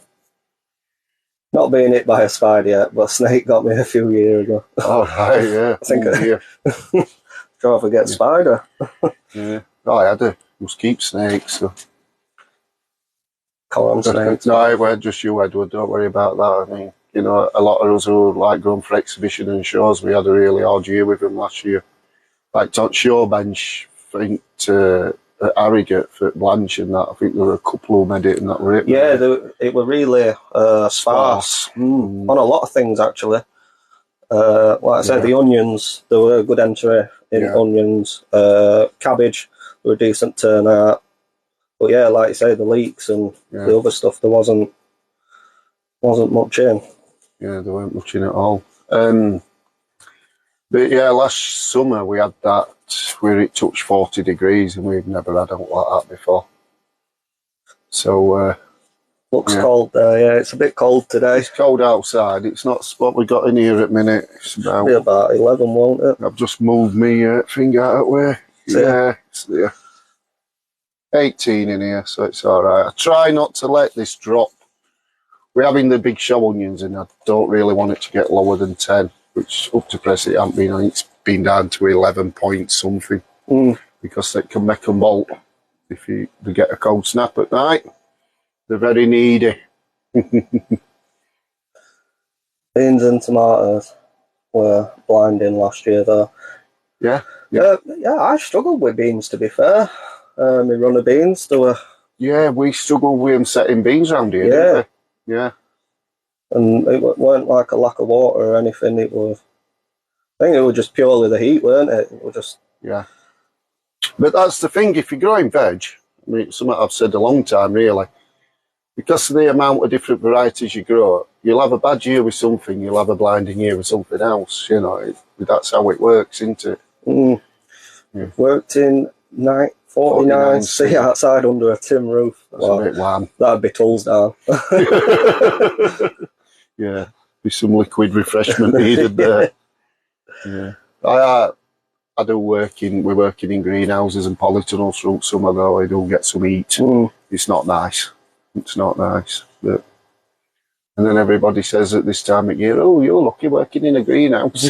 Not being hit by a spider yet, but a snake got me a few years ago. Oh, right, yeah. I think try to forget spider. Yeah. Oh, I had a mosquito snake, so. Column snake. No, it weren't just you, Edward. Don't worry about that. I mean, you know, a lot of us who like going for exhibition and shows, we had a really hard year with them last year. Like on show bench, I think at Harrogate for Blanche and that, I think there were a couple who made it and that were it. Yeah, it was really sparse. On a lot of things actually. Like I said, the onions, there were a good entry in onions. Cabbage, there were a decent turnout. But yeah, like you say, the leeks and the other stuff, there wasn't much in. Yeah, there weren't much in at all. But yeah, last summer we had that where it touched 40 degrees and we've never had out like that before. So Looks cold there, yeah. It's a bit cold today. It's cold outside. It's not what we got in here at minute. It's It'll be about 11, won't it? I've just moved me thing out of way. Yeah, it's there. 18 in here, so it's all right. I try not to let this drop. We're having the big show onions, and I don't really want it to get lower than 10, which up to press it hasn't been. I think it's been down to 11 point something, because it can make them bolt if they get a cold snap at night. They're very needy. Beans and tomatoes were blinding last year, though. Yeah. I struggled with beans, to be fair. My run of beans, they were... Yeah, we struggled with them setting beans around here, didn't we? Yeah. And it weren't like a lack of water or anything. It was... I think it was just purely the heat, weren't it? It was just... Yeah. But that's the thing, if you're growing veg, I mean, it's something I've said a long time, really, because of the amount of different varieties you grow, you'll have a bad year with something, you'll have a blinding year with something else, you know. That's how it works, isn't it? Yeah. Worked in 49C outside under a tin roof. That's a bit warm. That'd be tools down. Yeah, be some liquid refreshment needed there. Yeah. I do we're working in greenhouses and polytunnels through summer, though. I do get some heat. It's not nice. It's not nice. But, and then everybody says at this time of year, oh, you're lucky working in a greenhouse.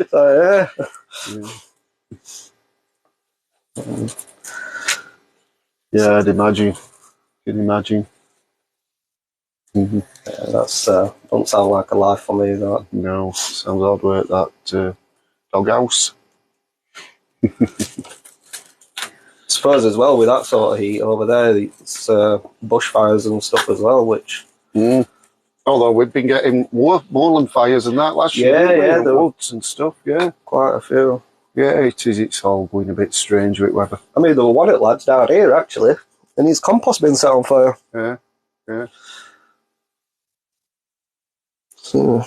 So, yeah, I'd imagine. Can imagine. Yeah, that's don't sound like a life for me, that. No, sounds hard work, that doghouse. I suppose as well with that sort of heat over there, it's bushfires and stuff as well, which... Although we've been getting moorland fires and that last year. Yeah, the woods and stuff, yeah. Quite a few. Yeah, it is. It's all going a bit strange with weather. I mean, there were one at lads down here, actually, and his compost been set on fire. Yeah. So,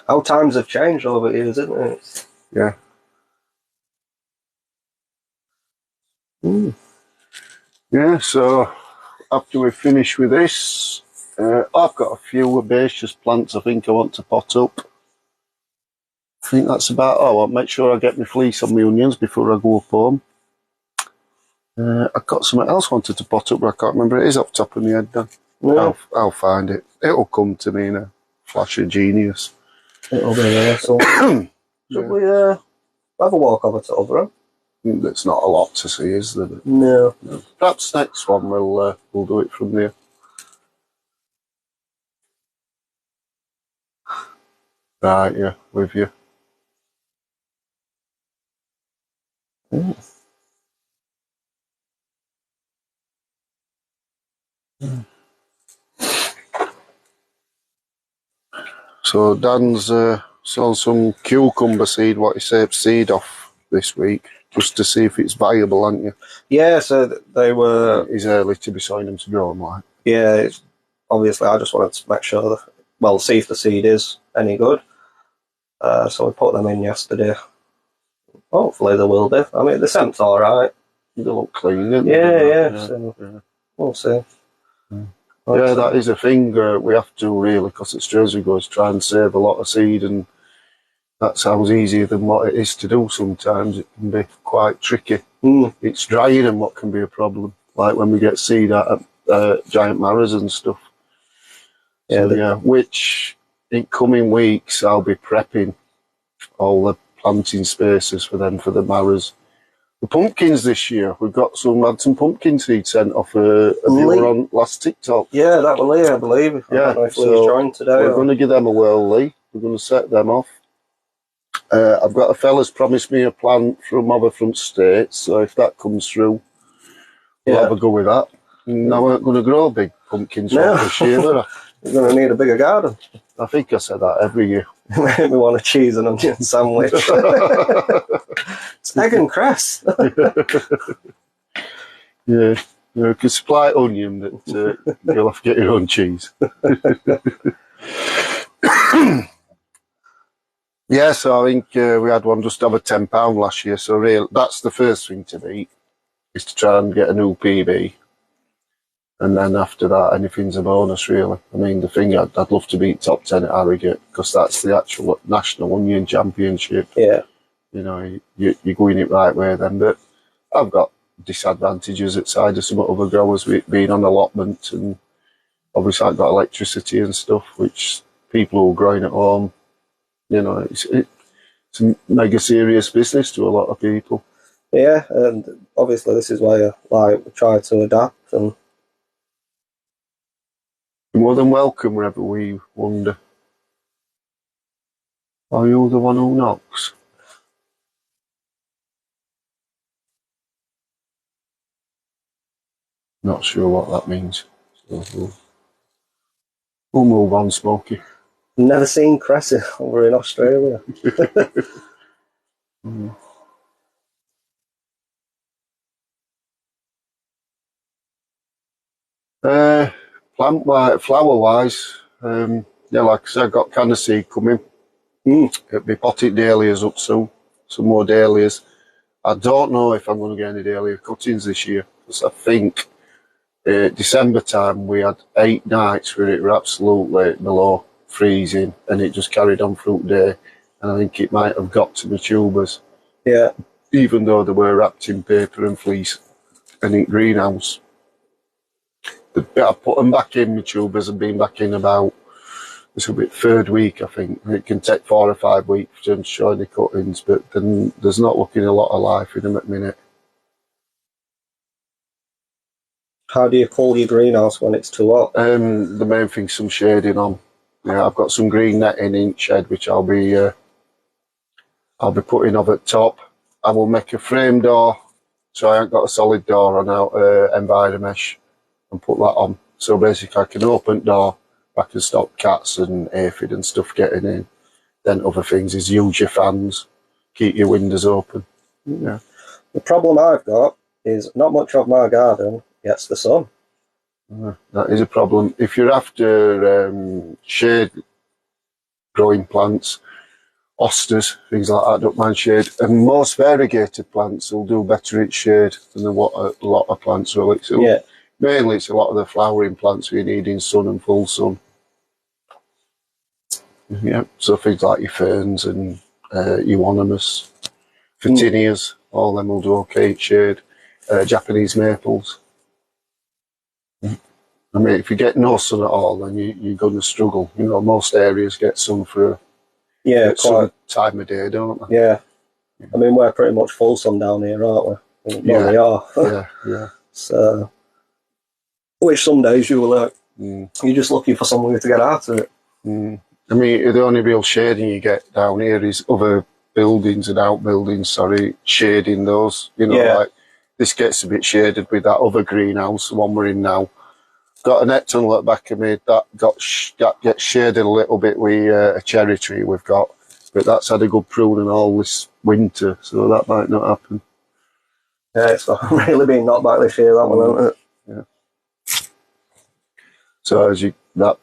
how times have changed over here, isn't it? Yeah. Yeah, so after we finish with this, I've got a few herbaceous plants I think I want to pot up. I think that's about all. I'll make sure I get my fleece on my onions before I go up home. I've got something else I wanted to pot up, but I can't remember it is off the top of my head now. Yeah. I'll find it. It'll come to me in a flash of genius. It'll be there, so... Should we have a walk over to Oberon? There's not a lot to see, is there? No. Perhaps next one we'll do it from there. Right, yeah, with you. So Dan's sold some cucumber seed, what he saved seed off this week, just to see if it's viable, aren't you? Yeah, so they were... It's early to be sowing them to grow them, like. Yeah, obviously I just wanted to make sure that, well, see if the seed is any good. So we put them in yesterday. Hopefully they will be. I mean, the scent's all right. They look clean, don't they? Yeah. So we'll see. Yeah, that is a thing we have to really, because it's Jersey goes try and save a lot of seed, and that sounds easier than what it is to do sometimes. It can be quite tricky. It's drying and what can be a problem, like when we get seed out of giant marrows and stuff. So, which in coming weeks I'll be prepping all the planting spaces for them for the marrows. The pumpkins this year, we've got had some pumpkin seed sent off a viewer on last TikTok. Yeah, that was Lee, I believe. I don't know if Lee's joined today. We're going to give them a whirl, Lee. We're going to set them off. I've got a fella's promised me a plant from over from States, so if that comes through, we'll have a go with that. And I weren't going to grow big pumpkins this year, were I? You're going to need a bigger garden. I think I said that every year. Make me want a cheese and onion sandwich. It's egg and cress. Yeah, you can supply onion, that you'll have to get your own cheese. Yeah, so I think we had one just over £10 last year, so that's the first thing to beat, is to try and get a new PB. And then after that, anything's a bonus, really. I mean, the thing I'd love to beat top 10 at Harrogate, because that's the actual national onion championship. Yeah. You know, you're going it right way then. But I've got disadvantages outside of some other growers being on allotment, and obviously I've got electricity and stuff, which people who are growing at home, you know, it's a mega serious business to a lot of people. Yeah, and obviously this is why I try to adapt. And You're more than welcome wherever we wander. Are you the one who knocks? Not sure what that means. So we'll move on, Smokey. never seen Cressy over in Australia. Mm. Flower wise, yeah, like I said, I've got canna seed coming. It'll be potted dahlias up soon, some more dahlias. I don't know if I'm going to get any dahlia cuttings this year, because I think December time we had 8 nights where it were absolutely below freezing, and it just carried on through the day. And I think it might have got to the tubers. Yeah. Even though they were wrapped in paper and fleece and in greenhouse. I put them back in, my tubers have been back in about, this will be the 3rd week, I think. It can take 4 or 5 weeks to show any cuttings, but then there's not looking a lot of life in them at the minute. How do you cool your greenhouse when it's too hot? The main thing's some shading on. Yeah, I've got some green netting in shed, which I'll be putting over at top. I will make a frame door, so I ain't got a solid door on out Enviromesh, and put that on. So basically I can open the door, I can stop cats and aphid and stuff getting in. Then other things is use your fans, keep your windows open. Yeah. The problem I've got is not much of my garden gets the sun. That is a problem. If you're after shade growing plants, osters, things like that, don't mind shade. And most variegated plants will do better in shade than what a lot of plants will. Mainly it's a lot of the flowering plants we need in sun and full sun. Yeah, so things like your ferns and euonymus, photinias, all them will do okay in shade. Japanese maples. I mean, if you get no sun at all, then you're going to struggle. You know, most areas get sun for some time of day, don't they? Yeah. I mean, we're pretty much full sun down here, aren't we? Well, we are. yeah. So, which some days you were like, you're just looking for somewhere to get out of it. I mean, the only real shading you get down here is other buildings and outbuildings, shading those. You know, like this gets a bit shaded with that other greenhouse, the one we're in now. Got a net tunnel at the back of me that gets shaded a little bit with a cherry tree we've got, but that's had a good pruning all this winter, so that might not happen. Yeah, it's really been knocked back this year, that one, hasn't it? Yeah. So as that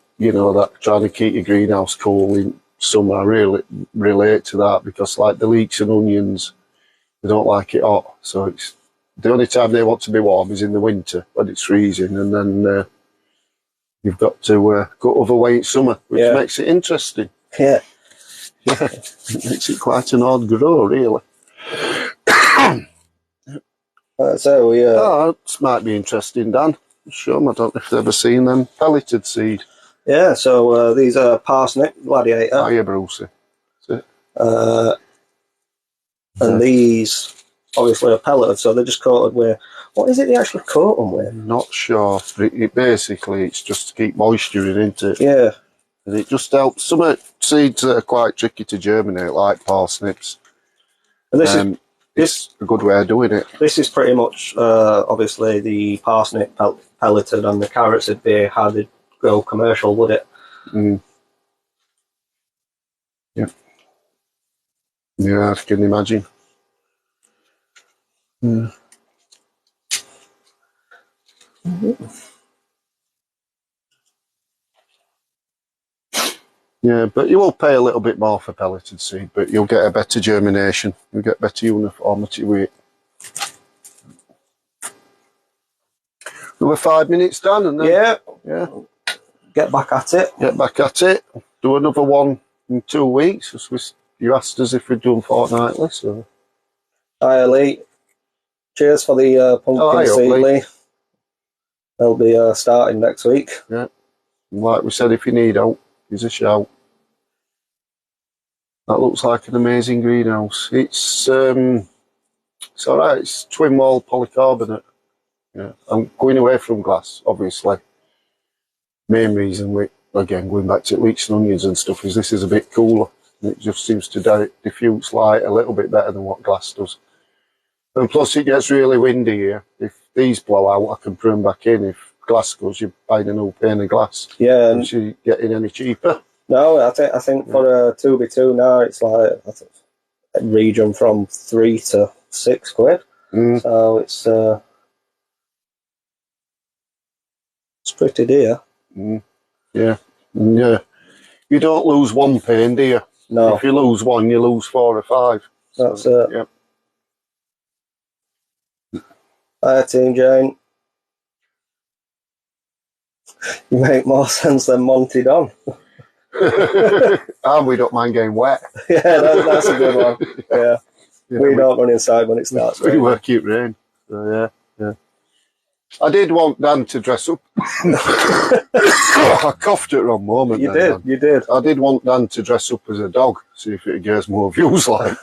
trying to keep your greenhouse cool in summer, I really relate to that, because like the leeks and onions, they don't like it hot, so it's the only time they want to be warm is in the winter when it's freezing, and then you've got to go other way in summer, which makes it interesting. Yeah. It makes it quite an odd grow, really. That might be interesting, Dan. Sure, I don't know if you've ever seen them. Pelleted seed. Yeah, so these are parsnip, gladiator. Oh, yeah, Brucey. That's it. And these obviously are pelleted, so they're just coated with, what is it they actually coat them with? Not sure. Basically, it's just to keep moisture in, isn't it? Yeah. And it just helps. Some seeds that are quite tricky to germinate, like parsnips. And it's a good way of doing it. This is pretty much, obviously, the parsnip pelleted, and the carrots would be how they'd grow commercial, would it? Yeah. Yeah, I can imagine. Yeah, but you will pay a little bit more for pelleted seed, but you'll get a better germination. You'll get better uniformity with it. Another 5 minutes, Dan, and then Yeah. Get back at it. Get back at it. Do another one in 2 weeks. As you asked us if we'd done fortnightly. So. Hi, Lee. Cheers for the pumpkin seed, Lee. They'll be starting next week. Yeah. And like we said, if you need help, give us a shout. That looks like an amazing greenhouse. It's alright. It's twin wall polycarbonate. Yeah. I'm going away from glass, obviously. Main reason again going back to leeks and onions and stuff is this is a bit cooler. It just seems to diffuse light a little bit better than what glass does. And plus it gets really windy here. If these blow out, I can put them back in. If glass goes, you're buying a new pane of glass. Yeah. And you're getting any cheaper. No, I think for a 2x2 now it's like a region from £3 to £6. So it's pretty dear. Yeah. Yeah. You don't lose one pane, do you? No. If you lose one, you lose 4 or 5. That's it. Yeah. Hi, Team Jane. You make more sense than Monty Don. And we don't mind getting wet. Yeah, that's a good one. Yeah. We don't run inside when it starts raining. We work it rain. So, yeah. I did want Dan to dress up. I coughed at the wrong moment. You did. I did want Dan to dress up as a dog, see if it gets more views like.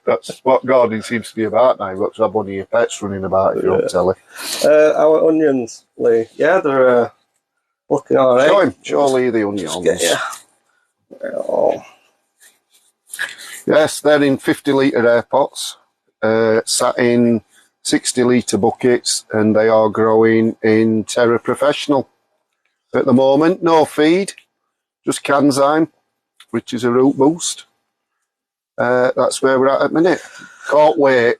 That's what gardening seems to be about now. You've got to have one of your pets running about if you're on telly. Our onions, Lee. Yeah, they're looking all right. Show Lee the onions. Oh. Yes, they're in 50-litre air pots, sat in 60-litre buckets, and they are growing in Terra Professional. At the moment, no feed, just Canzyme, which is a root boost. That's where we're at the minute. Can't wait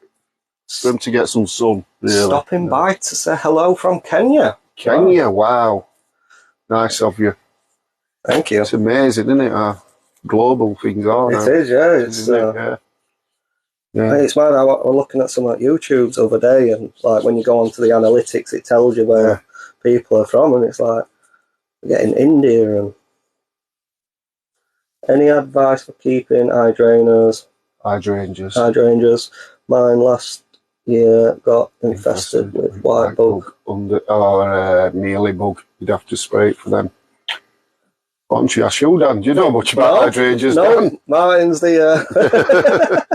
for them to get some sun, really. Stopping by to say hello from Kenya. Kenya, wow. Nice of you. Thank you. It's amazing, isn't it, how global things are now. It is, yeah. It's mad. I was looking at some like YouTubes the other day, and like when you go onto the analytics, it tells you where people are from, and it's like we're getting India. And any advice for keeping hydrangeas? Hydrangeas. Mine last year got infested with white bug. Or mealy bug. You'd have to spray it for them. Why don't you ask you, Dan? Do you know much about hydrangeas, Dan? Martin's the...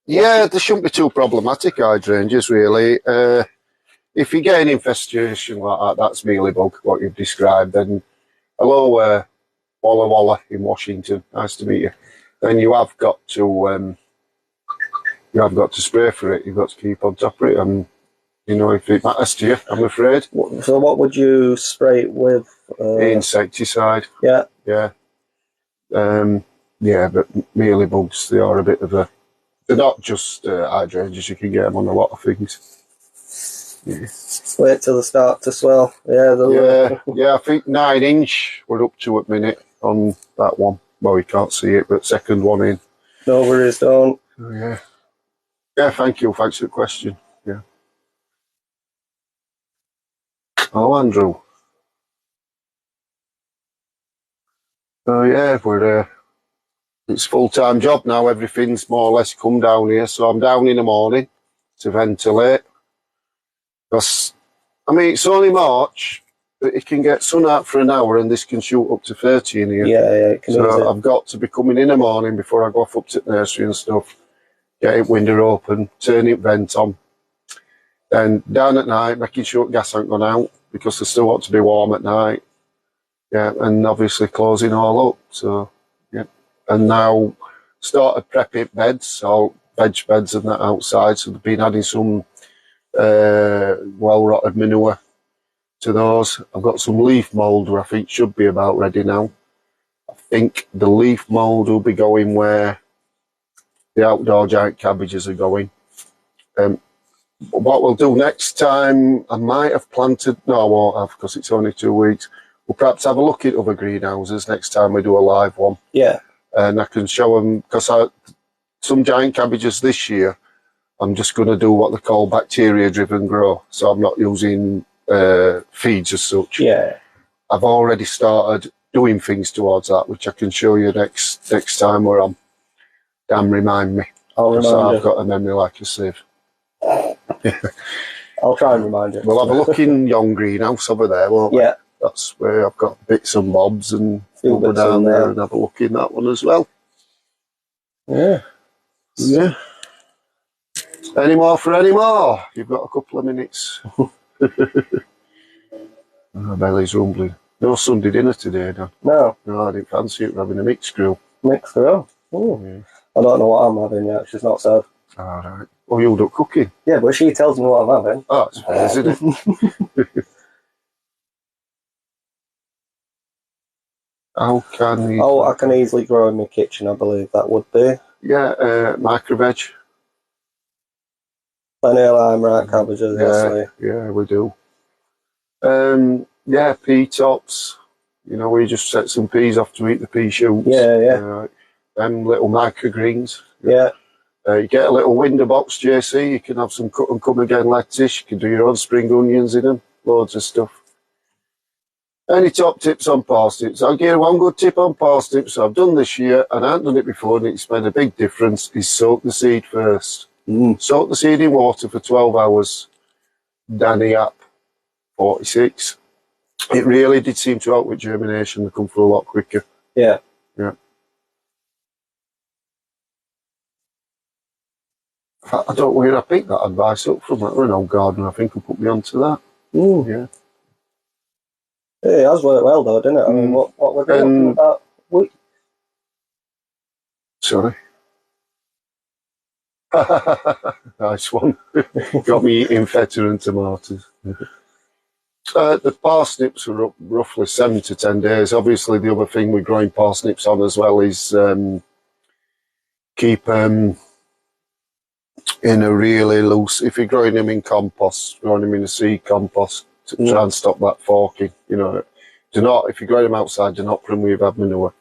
yeah, they shouldn't be too problematic, hydrangeas, really. If you get an infestation like that, that's mealybug, what you've described, then hello, Walla Walla in Washington, nice to meet you. Then you have got to spray for it. You've got to keep on top of it, and you know, if it matters to you, I'm afraid. So what would you spray it with? Insecticide. Yeah. Yeah. Yeah, but mealybugs, they are a bit of a... They're not just hydrangeas, you can get them on a lot of things. Yeah. Wait till they start to swell. Yeah, I think 9-inch we're up to at minute on that one. Well, you can't see it, but second one in. No worries, don't. Oh, yeah. Yeah, thank you. Thanks for the question. Yeah. Oh, Andrew. Oh, yeah, we're... it's a full-time job now. Everything's more or less come down here. So I'm down in the morning to ventilate. Because, I mean, it's only March, but it can get sun out for an hour and this can shoot up to 30 in here. Yeah, it can. So I've got to be coming in the morning before I go off up to the nursery and stuff. Get it window open, turn it vent on. Then down at night, making sure gas hasn't gone out because they still want to be warm at night. Yeah, and obviously closing all up. So, yeah. And now started prepping beds, so veg beds and that outside. So they've been adding some well-rotted manure to those. I've got some leaf mould where I think should be about ready now. I think the leaf mould will be going where the outdoor giant cabbages are going. What we'll do next time, I might have planted, no I won't have because it's only 2 weeks. We'll perhaps have a look at other greenhouses next time we do a live one. Yeah. And I can show them, because some giant cabbages this year I'm just going to do what they call bacteria-driven grow. So I'm not using feeds as such. Yeah. I've already started doing things towards that, which I can show you next time we're on. Damn, remind me. I'll remind you. I've got a memory like a sieve. I'll try and remind you. We'll have a look in yon greenhouse over there, won't we? Yeah. That's where I've got bits and bobs, and we'll go down there and have a look in that one as well. Yeah. Yeah. Any more for any more? You've got a couple of minutes. My belly's rumbling. No Sunday dinner today, Dan. No. No, I didn't fancy it. We're having a mixed grill. Mixed grill? Oh. Yeah. I don't know what I'm having yet. She's not said. All right. Oh, you'll do cooking? Yeah, but she tells me what I'm having. Oh, it's fair, isn't it? How can you... Oh, I can easily grow in my kitchen, I believe that would be. Yeah, micro veg. Plenty of lime, right, cabbages, yeah, we do. Yeah, pea tops. You know, we just set some peas off to eat the pea shoots. Yeah. Little microgreens. Yeah. You get a little window box, JC. You can have some cut and come again lettuce. You can do your own spring onions in them. Loads of stuff. Any top tips on parsnips? I'll give you one good tip on parsnips I've done this year, and I haven't done it before, and it's made a big difference, is soak the seed first. Soak the seed in water for 12 hours. Danny App 46. It really did seem to help with germination. They come through a lot quicker. Yeah. Yeah. I don't know where I picked that advice up from. An old gardener, I think, who put me onto that. Yeah. It has worked well, though, didn't it? I mean, what we're talking about? Sorry. Nice one. Got me eating feta and tomatoes. The parsnips are up roughly 7 to 10 days. Obviously, the other thing we're growing parsnips on as well is keep in a really loose. If you're growing them in compost, growing them in a seed compost to try and stop that forking. You know, if you grow them outside, do not put them with bad manure.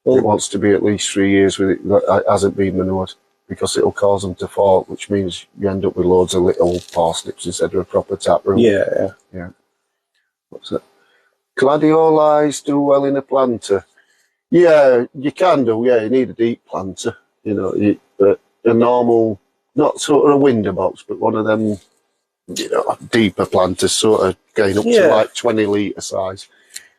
It wants to be at least 3 years with it that hasn't been manured, because it'll cause them to fork, which means you end up with loads of little parsnips instead of a proper taproot. Yeah. What's that? Gladiolus do well in a planter. Yeah, you can do. Yeah, you need a deep planter. You know, but a normal, not sort of a window box, but one of them, you know, deeper planters, sort of going up to like 20 litre size.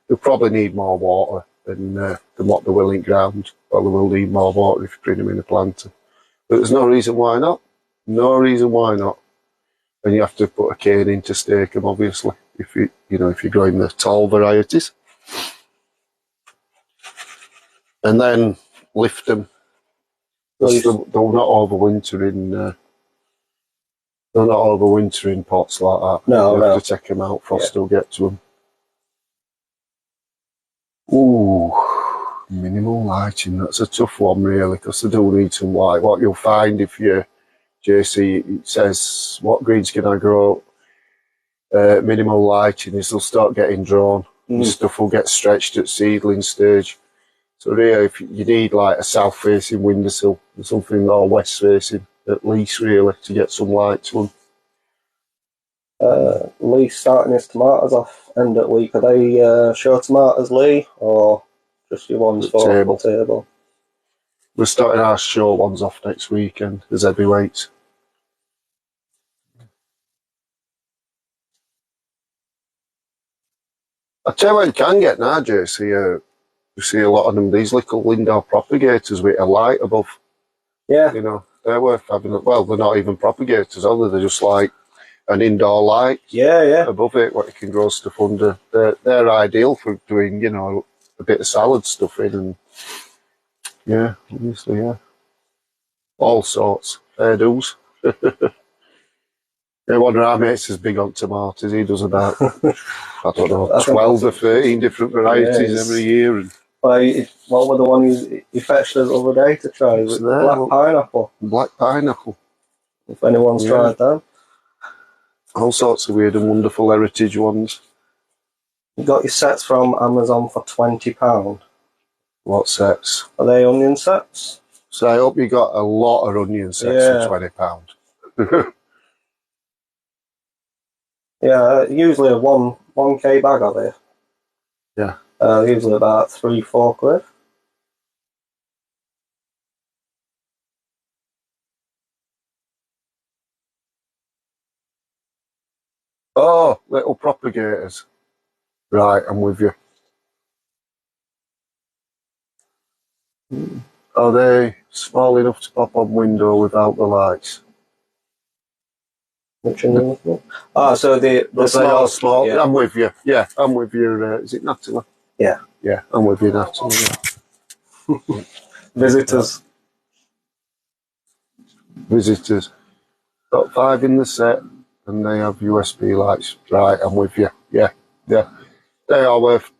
They'll probably need more water than what they will in ground. Well, they will need more water if you bring them in a planter. But there's no reason why not. No reason why not. And you have to put a cane in to stake them, obviously, if you're growing the tall varieties. And then lift them. They'll not overwinter in. They're not overwinter in pots like that. No, you have to take them out. Frost will get to them. Ooh, minimal lighting. That's a tough one, really, because they do need some light. What you'll find if you JC, it says, what greens can I grow? Minimal lighting is they'll start getting drawn. Stuff will get stretched at seedling stage. So really, if you need like a south-facing windowsill or something, or west-facing, at least, really, to get some light to them. Lee starting his tomatoes off end of week. Are they show tomatoes, Lee, or just your ones for the table? We're starting our show ones off next weekend as heavyweights. I tell you what you can get now, JC. You see a lot of them, these little indoor propagators with a light above. Yeah. You know, they're worth having. Well, they're not even propagators, are they? They're just like an indoor light. Yeah. Above it, what you can grow stuff under. They're ideal for doing, you know, a bit of salad stuff in, and yeah, obviously, yeah. All sorts. Fair dues. Yeah, one of our mates is big on tomatoes. He does about, I don't know, 12 or 13 different varieties every year. And what were the one you fetched us the other day to try? Black pineapple. Black pineapple. If anyone's tried that. All sorts of weird and wonderful heritage ones. You got your sets from Amazon for £20. What sets? Are they onion sets? So I hope you got a lot of onion sets for £20. Yeah, usually a 1k bag of it. Yeah. Usually about £3-4. Oh, little propagators. Right, I'm with you. Are they small enough to pop on window without the lights? Which one? Oh, so the small. Yeah. I'm with you. Yeah, I'm with you. Is it Natalie? Yeah. Yeah, I'm with you, Natalie. Yeah. Visitors. Visitors. Got 5 in the set, and they have USB lights. Right, I'm with you. Yeah, yeah. They're worth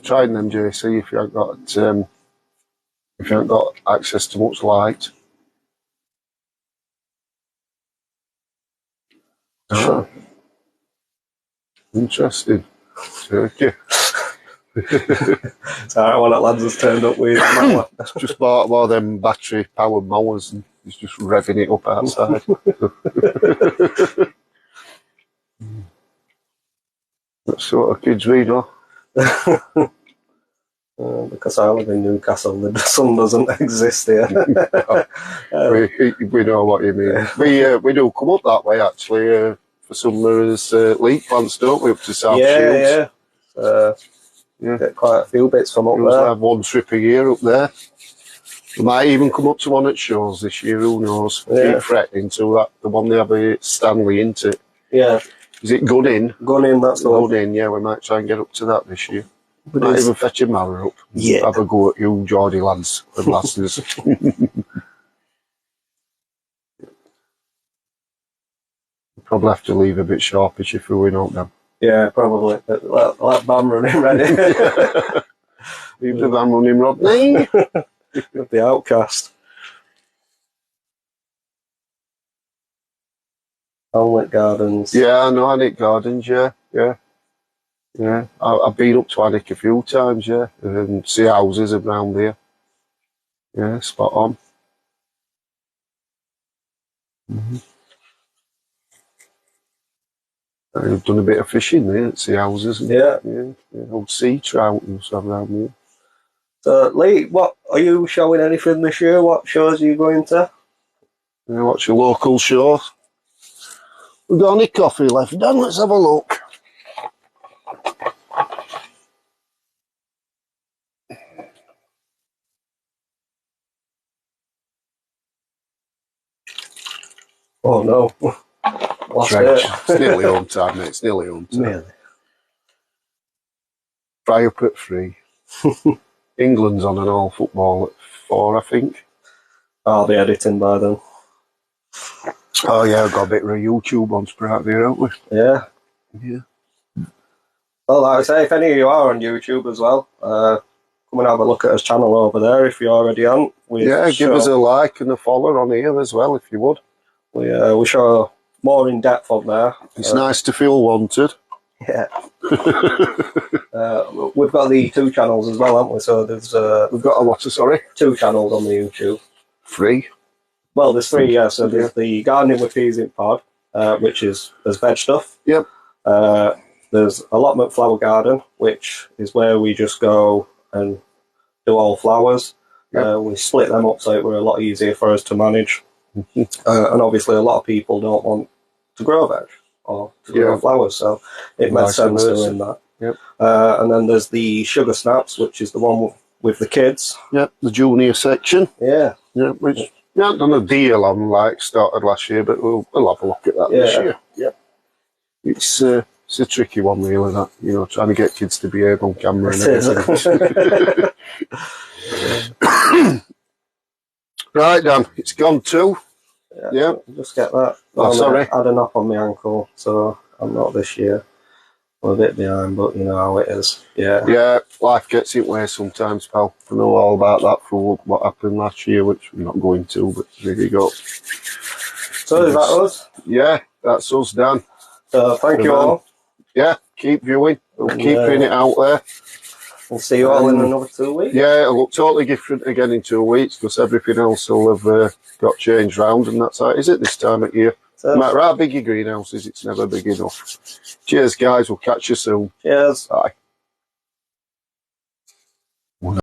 trying them, JC. If you haven't got access to much light. Sure. Interesting. Turkey. Sorry, one of the lads has turned up with Just bought one of them battery powered mowers and he's just revving it up outside. That's what kids read, huh? Because I live in Newcastle, the sun doesn't exist here. We know what you mean. We do come up that way actually for summer as leek plants, don't we, up to South Shields? Yeah. Get quite a few bits from up there. We'll have one trip a year up there. We might even come up to one at Shaw's this year, who knows? Keep fretting to that, the one they have at Stanley, isn't it? Yeah. Is it Gunning? Gunning, that's the one. Gunning, yeah, we might try and get up to that this year. We might even fetch a Mara up. Yeah. Have a go at you, Geordie lads and lasses. Probably have to leave a bit sharpish if we win out now. Yeah, probably. Let Bam run him ready. Leave the van running, Rodney. The outcast. Alnwick Gardens. Yeah, I know Alnwick Gardens, yeah. I've been up to Alnwick a few times, yeah, and see houses around there. Yeah, spot on. I've done a bit of fishing there at sea houses. Yeah. Old sea trout and stuff around there. So, Lee, what are you showing anything this year? What shows are you going to? What's your local show? We've got any coffee left, Dan? Let's have a look. Oh no. It's nearly home time, mate. It's nearly home time. Really? Fry up at 3. England's on and all football at 4, I think. I'll be editing by then. Oh yeah, I've got a bit of a YouTube on Sprite there, haven't we? Yeah. Yeah. Well, like I say, if any of you are on YouTube as well, come and have a look at his channel over there if you already aren't. Give us a like and a follow on here as well if you would. We show more in depth on there. It's nice to feel wanted. Yeah. We've got the 2 channels as well, haven't we? So there's we've got a lot of 2 channels on the YouTube. 3. Well, there's 3, yeah. So there's the Gardening with Peas in Pod, which is there's veg stuff. Yep. There's Allotment Flower Garden, which is where we just go and do all flowers. Yep. We split them up so it were a lot easier for us to manage. And obviously a lot of people don't want to grow veg or to grow flowers, so it makes sense doing that. Yep. And then there's the Sugar Snaps, which is the one with the kids. Yep, the junior section. Yeah. Yeah, which we haven't done a deal on like started last year, but we'll have a look at that this year. Yeah. It's a tricky one really, that, trying to get kids to behave on camera and everything. Right, Dan, it's gone too. Yeah. Just get that. Sorry. I had a knock on my ankle, so I'm not this year. I'm a bit behind, but you know how it is. Yeah. Yeah, life gets in the way sometimes, pal. I know all about that for what happened last year, which we're not going to, but there you go. So is that us? Yeah, that's us, Dan. So thank you all. Yeah, keep viewing. We'll keep putting it out there. We'll see you all in another 2 weeks. Yeah, it'll look totally different again in 2 weeks because everything else will have got changed round, and that's how it is at this time of year. No matter how big your greenhouse is, it's never big enough. Cheers, guys. We'll catch you soon. Cheers. Bye.